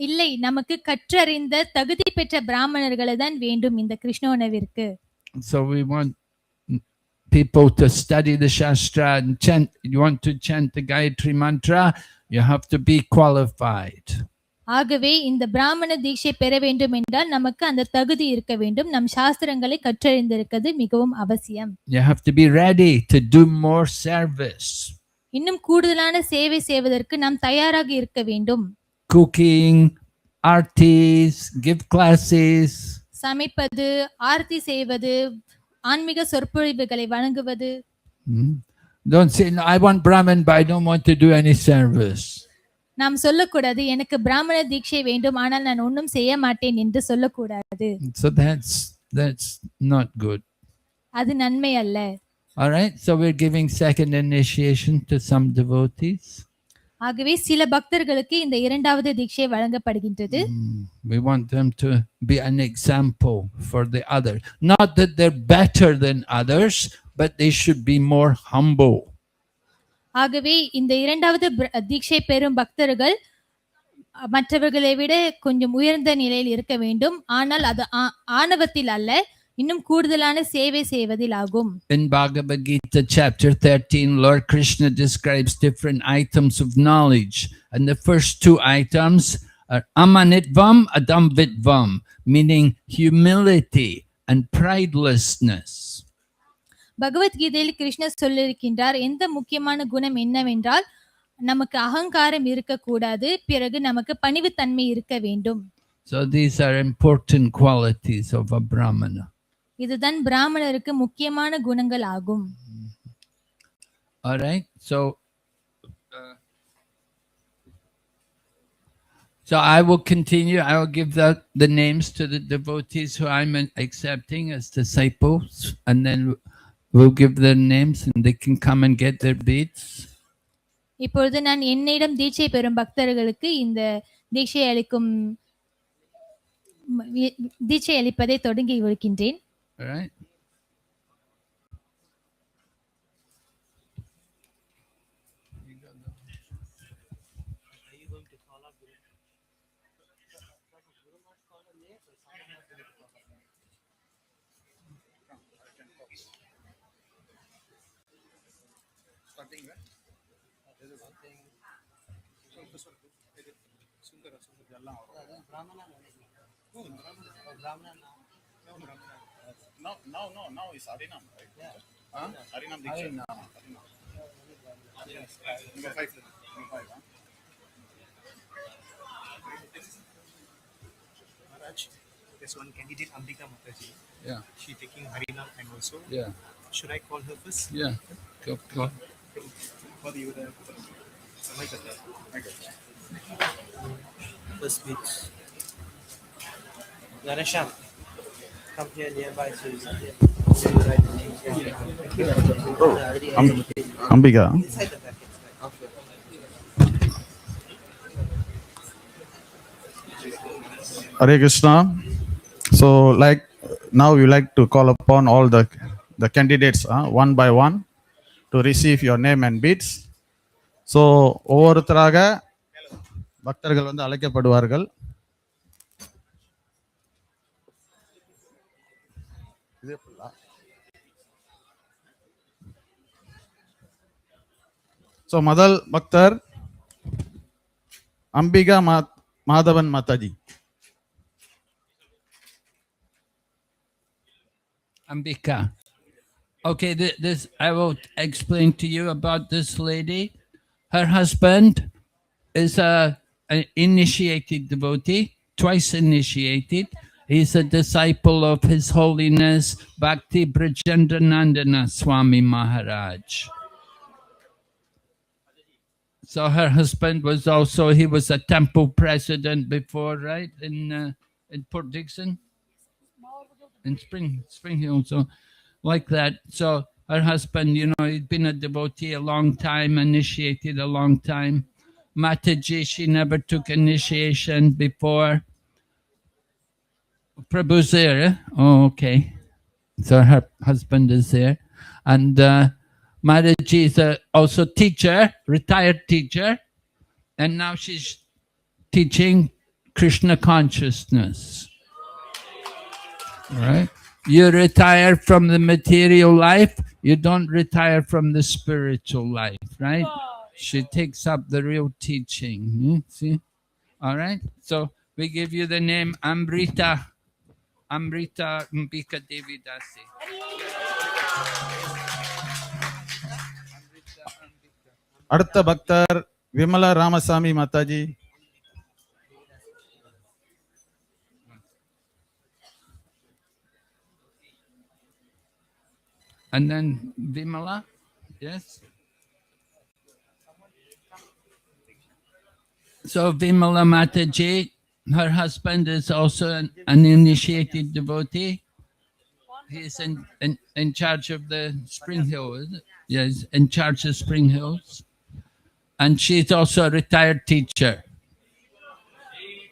இல்லை, நமக்கு கற்றறிந்த தகுதி பெற்ற பிராமணர்களை தான் வேண்டும் இந்த கிருஷ்ண உணவிற்கு. So we want people to study the Shastra and chant. You want to chant the Gayatri mantra, you have to be qualified. ஆகவே இந்த பிராமண தீட்சை பெற வேண்டும் என்றால் நமக்கு அந்த தகுதி இருக்க வேண்டும். நம் சாஸ்திரங்களை கற்றறிந்திருக்கிறது மிகவும் அவசியம். You have to be ready to do more service. இன்னும் கூடுதலான சேவை செய்வதற்கு நாம் தயாராக இருக்க வேண்டும். Cooking, artis, give classes. சமைப்பது, Aarthi செய்வது, ஆன்மீக சொற்பொழிவுகளை வழங்குவது. Don't say, no, I want Brahman, but I don't want to do any service. நாம் சொல்லக்கூடாது, எனக்கு பிராமண தீட்சை வேண்டும் ஆனால் நான் ஒன்றும் செய்ய மாட்டேன் என்று சொல்லக்கூடாது. So that's not good. அது நன்மை அல்ல. All right, so we're giving second initiation to some devotees. ஆகவே சில பக்தர்களுக்கு இந்த இரண்டாவது தீட்சை வழங்கப்படுகின்றது. We want them to be an example for the others. Not that they're better than others, but they should be more humble. ஆகவே இந்த இரண்டாவது தீட்சை பெறும் பக்தர்கள் மற்றவர்களை விட கொஞ்சம் உயர்ந்த நிலையில் இருக்க வேண்டும். ஆனால் அது ஆணவத்தில் அல்ல, இன்னும் கூடுதலான சேவை செய்வதில் ஆகும். In Bhagavad Gita chapter 13, Lord Krishna describes different items of knowledge, and the first two items are amanitvam, adamvitvam, meaning humility and pridelessness. பகவத்கீதையில் கிருஷ்ணர் சொல்லியிருக்கின்றார், எந்த முக்கியமான குணம் என்னவென்றால் நமக்கு அகங்காரம் இருக்கக்கூடாது, பிறகு நமக்கு பணிவுத்தன்மை இருக்க வேண்டும். So these are important qualities of a Brahmana. இதுதான் பிராமணருக்கு முக்கியமான குணங்கள் ஆகும். All right, so I will continue. I will give the names to the devotees who I'm accepting as disciples, and then we'll give their names and they can come and get their beads. இப்பொழுது நான் என்னிடம் தீட்சை பெறும் பக்தர்களுக்கு இந்த தீட்சை அளிப்பதை தொடங்கி வைக்கின்றேன். All right. No, it's Harinam, right? Yeah. Harinam Diksha. Harinam. Yes. Number 5. Maharaj, there's one candidate, Ambika Mataji. Yeah. She taking Harinam and also. Yeah. Should I call her first? Yeah. Go. For the First speech. Ganesham, come here nearby so you see here. Ambika. Inside the packets. Hare Krishna. So, like now, you like to call upon all the candidates one by one to receive your name and beads. So, ஒவ்வொருத்தராக பக்தர்கள் வந்து அழைக்கப்படுவார்கள். So, முதல் பக்தர் Ambika Madhavan Mataji. Ambika. Okay, this I will explain to you about this lady. Her husband is an initiated devotee, twice initiated. He's a disciple of His Holiness Bhakti Brajendranandana Swami Maharaj. So her husband was also, he was a temple president before, right, in Port Dickson? in Spring Hill. So like that. So her husband, he'd been a devotee a long time, initiated a long time. Mataji, she never took initiation before. Prabhu's there, eh? Oh, okay. So her husband is there. And Mataji is also teacher, retired teacher. And now she's teaching Krishna consciousness. Right? You retire from the material life, you don't retire from the spiritual life, right? She takes up the real teaching. See? All right? So we give you the name Amrita Mbika Devi Dasi. அடுத்த பக்தர் Vimala Ramasamy Mataji. And then Vimala, yes? So Vimala Mataji, her husband is also an initiated devotee. He's in charge of the Spring Hill, is it? Yes, in charge of Spring Hills. And she's also a retired teacher.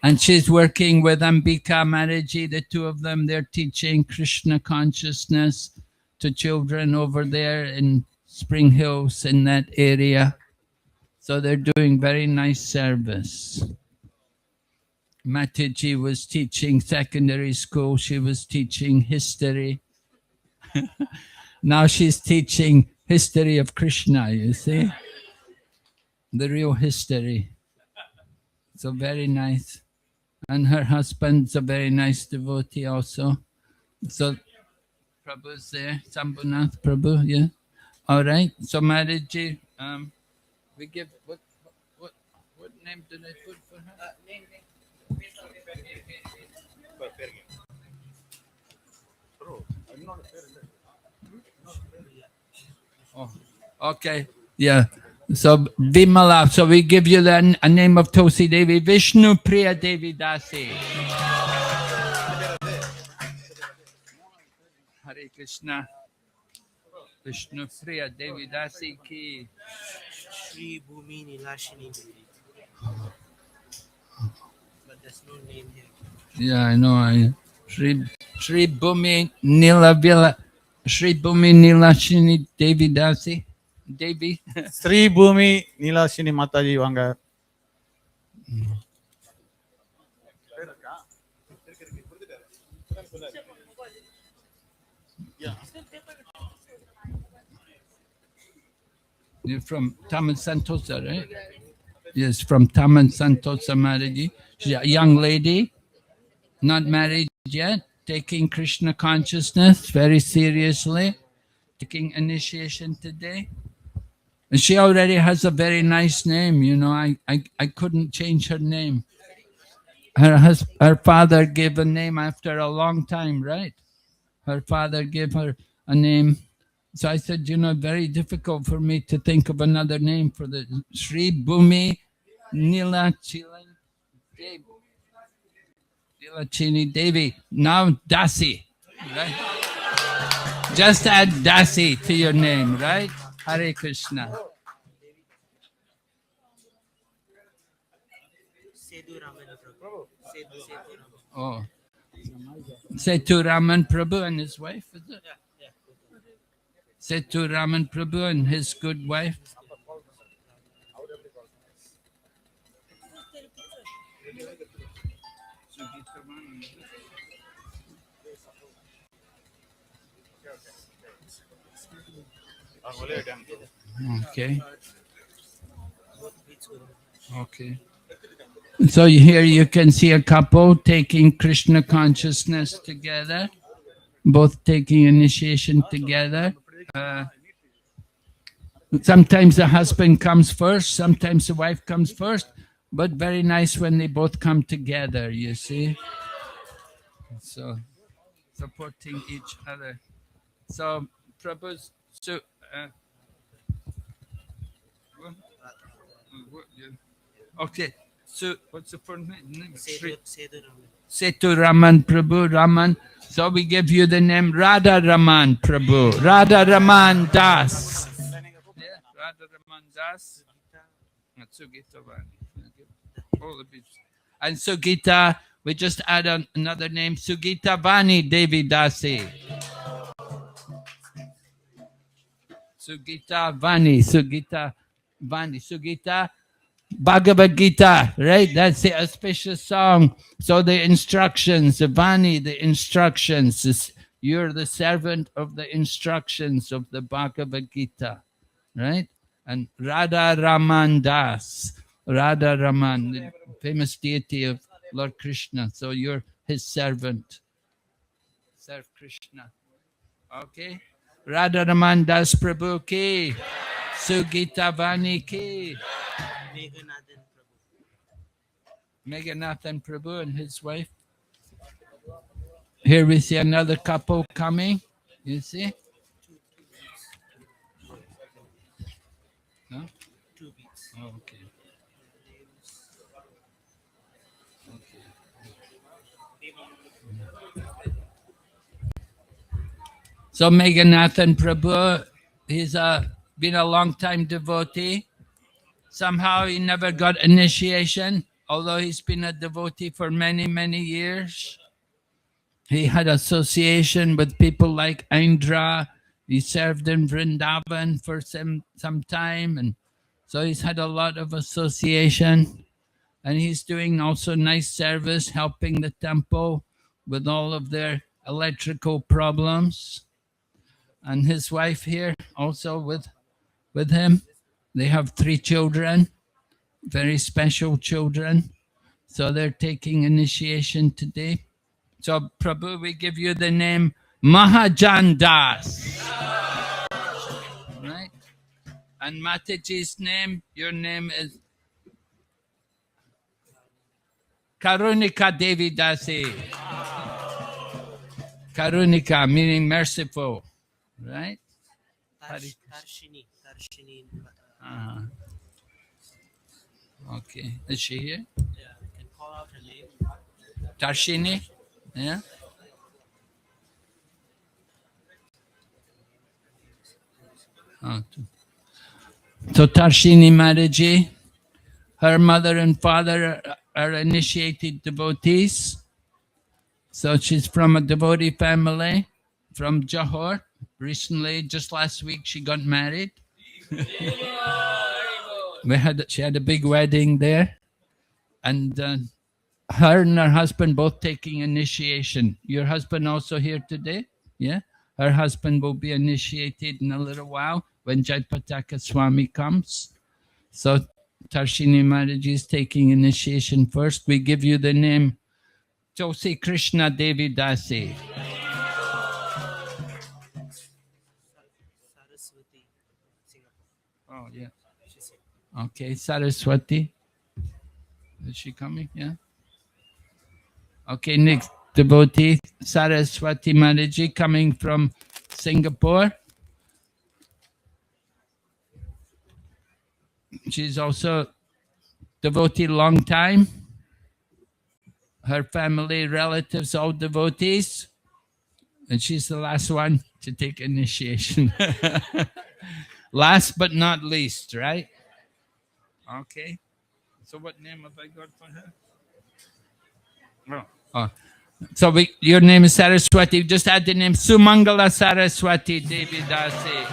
And she's working with Ambika Mataji, the two of them, they're teaching Krishna consciousness to children over there in Spring Hills in that area. So they're doing very nice service. Mataji was teaching secondary school. She was teaching history. Now she's teaching history of Krishna, you see? The real history. So very nice. And her husband's a very nice devotee also. So Prabhu's there, Sambhunath Prabhu, yeah. All right. So Mataji, we give what name did I put for her? Oh, okay. Yeah. So Vimala. So we give you a name of Tulsi Devi, Vishnu Priya Devi Dasi. Hare Krishna. Vishnu Priya Devi Dasi ki. Sri Bhumi Nilashini Devi. But there's no name here. Yeah, I know. Sri Bhumi Nilashini Devi Dasi. Devi. Sri பூமி நீலாஷினி மாதாஜி வாங்க. You're from Taman Santosa, right? Yes, from Taman Santosa Mataji. She's a young lady, not married yet, taking Krishna consciousness very seriously, taking initiation today. And she already has a very nice name, I couldn't change her name. Her father gave a name after a long time, right? Her father gave her a name. So I said, very difficult for me to think of another name for the Sri Bhumi Nilachini Devi. Now Dasi, right? Just add Dasi to your name, right? Hare Krishna. Sethu Raman Prabhu. Sethu Raman. Oh. Sethu Raman Prabhu and his wife, is it? Yeah. Sethu Raman Prabhu and his good wife. Okay. Okay. So here you can see a couple taking Krishna consciousness together, both taking initiation together. Sometimes the husband comes first, sometimes the wife comes first, but very nice when they both come together, you see. So, supporting each other. So, Prabhu's... Okay. What's the full name? Sedu Raman. Setu Raman Prabhu Raman. So we give you the name Radha Raman Prabhu. Radha Raman Das. Yeah, Radha Raman Das. And Sugita Vani. All of it. And Sugita, we just add another name, Sugita Vani Devi Dasi. Sugita Vani, Sugita Vani, Sugita Bhagavad Gita, right? That's the auspicious song. So the instructions, Vani, the instructions, you're the servant of the instructions of the Bhagavad Gita, right? And Radha Raman Das, Radha Raman, the famous deity of Lord Krishna. So you're his servant. Serve Krishna. Okay? Radha Raman Das Prabhu ki, Sugita Vani ki, Meghanathan Prabhu. Meghanathan Prabhu and his wife. Here we see another couple coming. You see? No? 2 weeks. Oh, okay. So Meghanathan Prabhu, he's been a long time devotee. Somehow he never got initiation, although he's been a devotee for many, many years. He had association with people like Indra. He served in Vrindavan for some time, and so he's had a lot of association. And he's doing also nice service, helping the temple with all of their electrical problems. And his wife here also with him. They have 3 children, very special children. So they're taking initiation today. So Prabhu, we give you the name Mahajan Das. Right? And Mataji's name, your name is Karunika Devi Dasi. Karunika meaning merciful. Right? Tarshini. Okay. Is she here? Yeah, you can call out her name. Tarshini? Yeah? So Tarshini Mataji, her mother and father are initiated devotees. So she's from a devotee family from Johor. Recently, just last week, she got married. She had a big wedding there. And her and her husband both taking initiation. Your husband also here today? Yeah? Her husband will be initiated in a little while when Jayapataka Swami comes. So Tarshini Mataji is taking initiation first. We give you the name Tulsi Krishna Devi Dasi. Saraswati, Singapore. Oh, yeah. She's here. Okay, Saraswati. Is she coming? Yeah. Okay, next devotee, Saraswati Mataji coming from Singapore. She's also devotee long time. Her family, relatives, all devotees. And she's the last one to take initiation. Last but not least, right? Okay. So what name have I got for her? Oh. So your name is Saraswati. Just add the name Sumangala Saraswati Devi Dasi.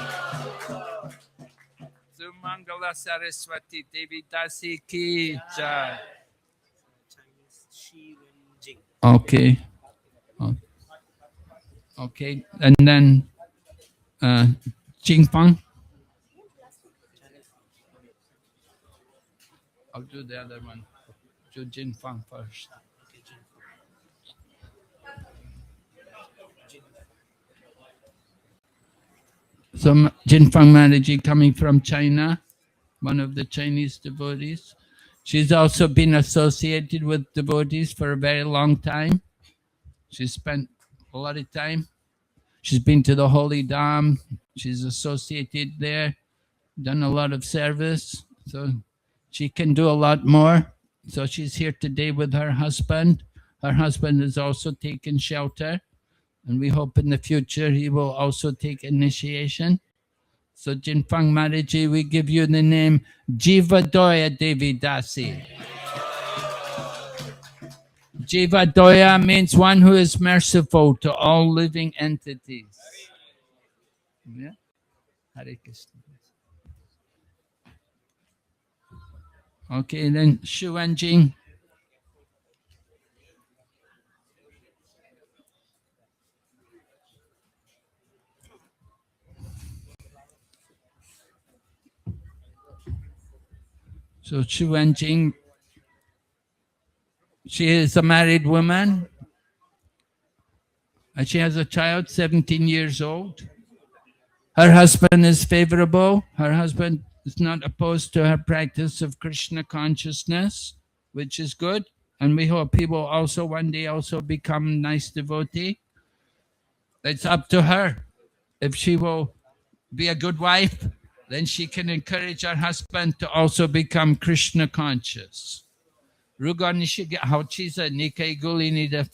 Sumangala Saraswati Devi Dasi ki jai. Chinese Shi Wen Jing. Okay. Oh. Okay. And then Jingfang. I'll do the other one. Do Jinfang first. Okay, Jing. So Jinfang Mataji coming from China, one of the Chinese devotees. She's also been associated with devotees for a very long time. She's spent a lot of time. She's been to the Holy Dham. She's associated there, done a lot of service. So she can do a lot more. So she's here today with her husband. Her husband has also taken shelter, and we hope in the future he will also take initiation. So Jinfang Maharaji, we give you the name Jivadoya Devi Dasi. Jivadoya means one who is merciful to all living entities. Yeah? Hare Krishna. Okay, then Shu Wenjing. So Shu Wenjing, she is a married woman, and she has a child, 17 years old. Her husband is favorable. Her husband is not opposed to her practice of Krishna consciousness, which is good. And we hope he will also one day also become a nice devotee. It's up to her. If she will be a good wife, then she can encourage her husband to also become Krishna conscious. 如果你是个好妻子，你可以鼓励你的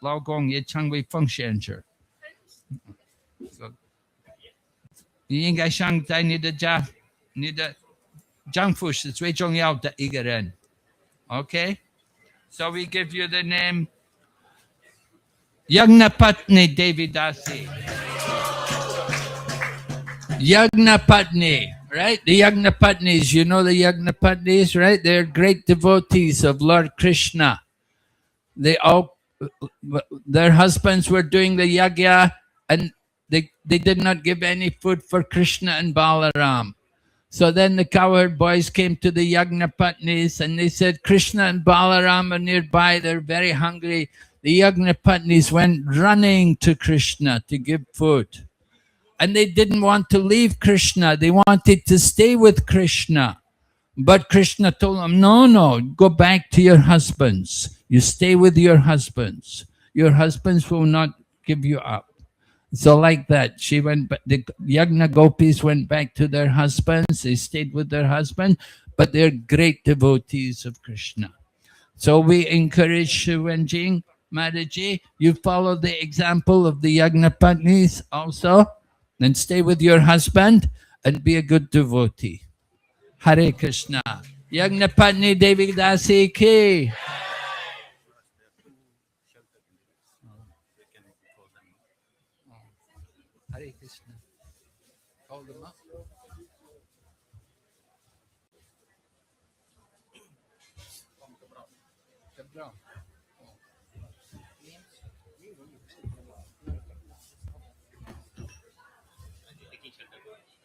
老公也成为奉献者。你应该想在你的家，你的丈夫是最重要的一个人。Okay? So we give you the name Yagnapatni Devi Dasi. Yagnapatni, right? The Yagnapatnis, you know the Yagnapatnis, right? They're great devotees of Lord Krishna. They all, their husbands were doing the yagya, and they did not give any food for Krishna and Balaram. So then the cowherd boys came to the Yagnapatnis and they said, Krishna and Balaram are nearby, they're very hungry. The Yagnapatnis went running to Krishna to give food. And they didn't want to leave Krishna. They wanted to stay with Krishna. But Krishna told them, no, go back to your husbands. You stay with your husbands. Your husbands will not give you up. So like that, the Yagna Gopis went back to their husbands. They stayed with their husband, but they're great devotees of Krishna. So we encourage Shu Wenjing Maharaji, you follow the example of the Yagnapatnis also. Then stay with your husband and be a good devotee. Hare Krishna. Yagnapatni Devi Dasi ki. Hare Krishna. Hold them up.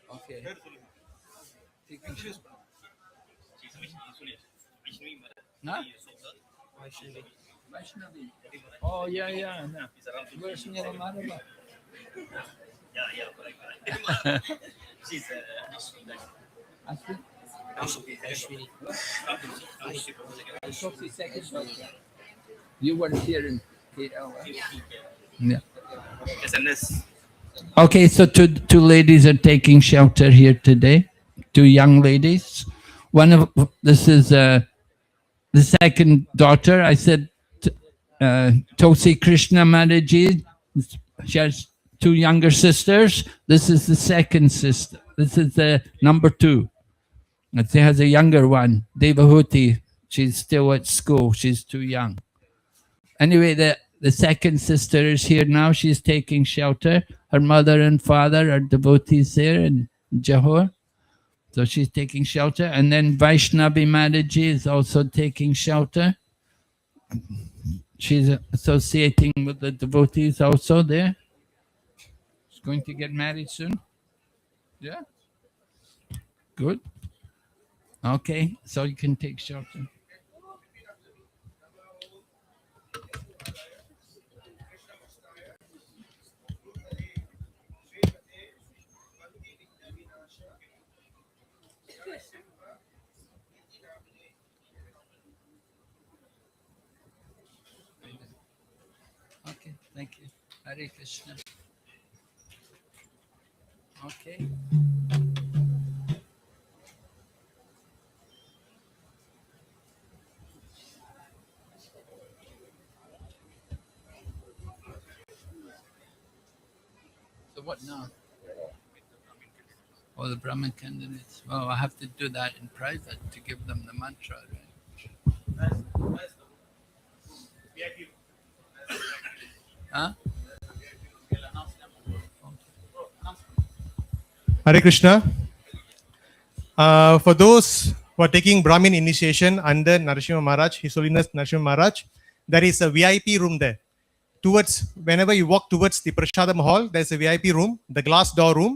Okay. Huh? Vaishnavi. Oh, yeah. No. Where's Niramadava? Yeah. She's You weren't here in KL, right? Yeah. Okay, so two ladies are taking shelter here today. Two young ladies. This is the second daughter. I said Tosi Krishna Maharaji. She has two younger sisters. This is the second sister. This is the number two. And she has a younger one, Devahuti. She's still at school. She's too young. Anyway, the second sister is here now. She's taking shelter. Her mother and father are devotees there in Johor. So she's taking shelter. And then Vaishnavi Maharaji is also taking shelter. She's associating with the devotees also there. She's going to get married soon. Yeah? Good. Okay, so you can take shelter. Okay, thank you. Hare Krishna. Okay. What now? Oh, the Brahmin candidates. Well, I have to do that in private to give them the mantra, right? Huh? Hare Krishna. For those who are taking Brahmin initiation under Narasimha Maharaj, His Holiness Narasimha Maharaj, there is a VIP room there. Towards, whenever you walk towards the Prashadam hall, there's a VIP room, the glass door room.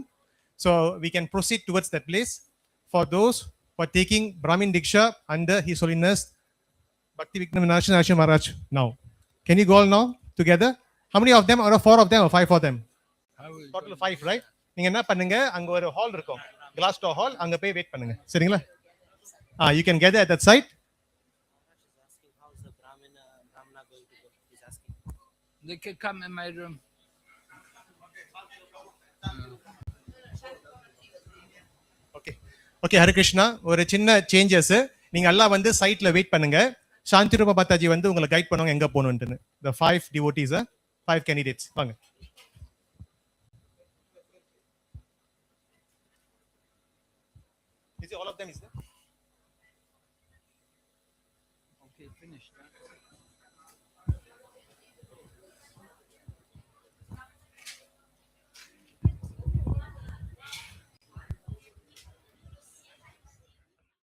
So we can proceed towards that place. For those who are taking Brahmin Diksha under His Holiness Bhakti Vigna Vinashana Narasimha Maharaj now. Can you go all now together? How many of them? Or 4 of them or 5 of them? Total 5, right? நீங்க என்ன பண்ணுங்க, அங்க ஒரு hall இருக்கும், class door hall, அங்க போய் wait பண்ணுங்க, சரிங்களா? You can gather at that site. How's the Brahmana going to go? He's asking. They could come in my room. Okay okay, Hare Krishna. ஒரு சின்ன சேஞ்சஸ், நீங்க எல்லாம் வந்து சைட்ல வெயிட் பண்ணுங்க. சாந்தி ரூபா பாத்தாஜி வந்து உங்களை கைட் பண்ணுவாங்க எங்க போகணும்னு. The 5 devotees, 5 candidates, வாங்க. Is it all of them is there? Okay, finished. Huh?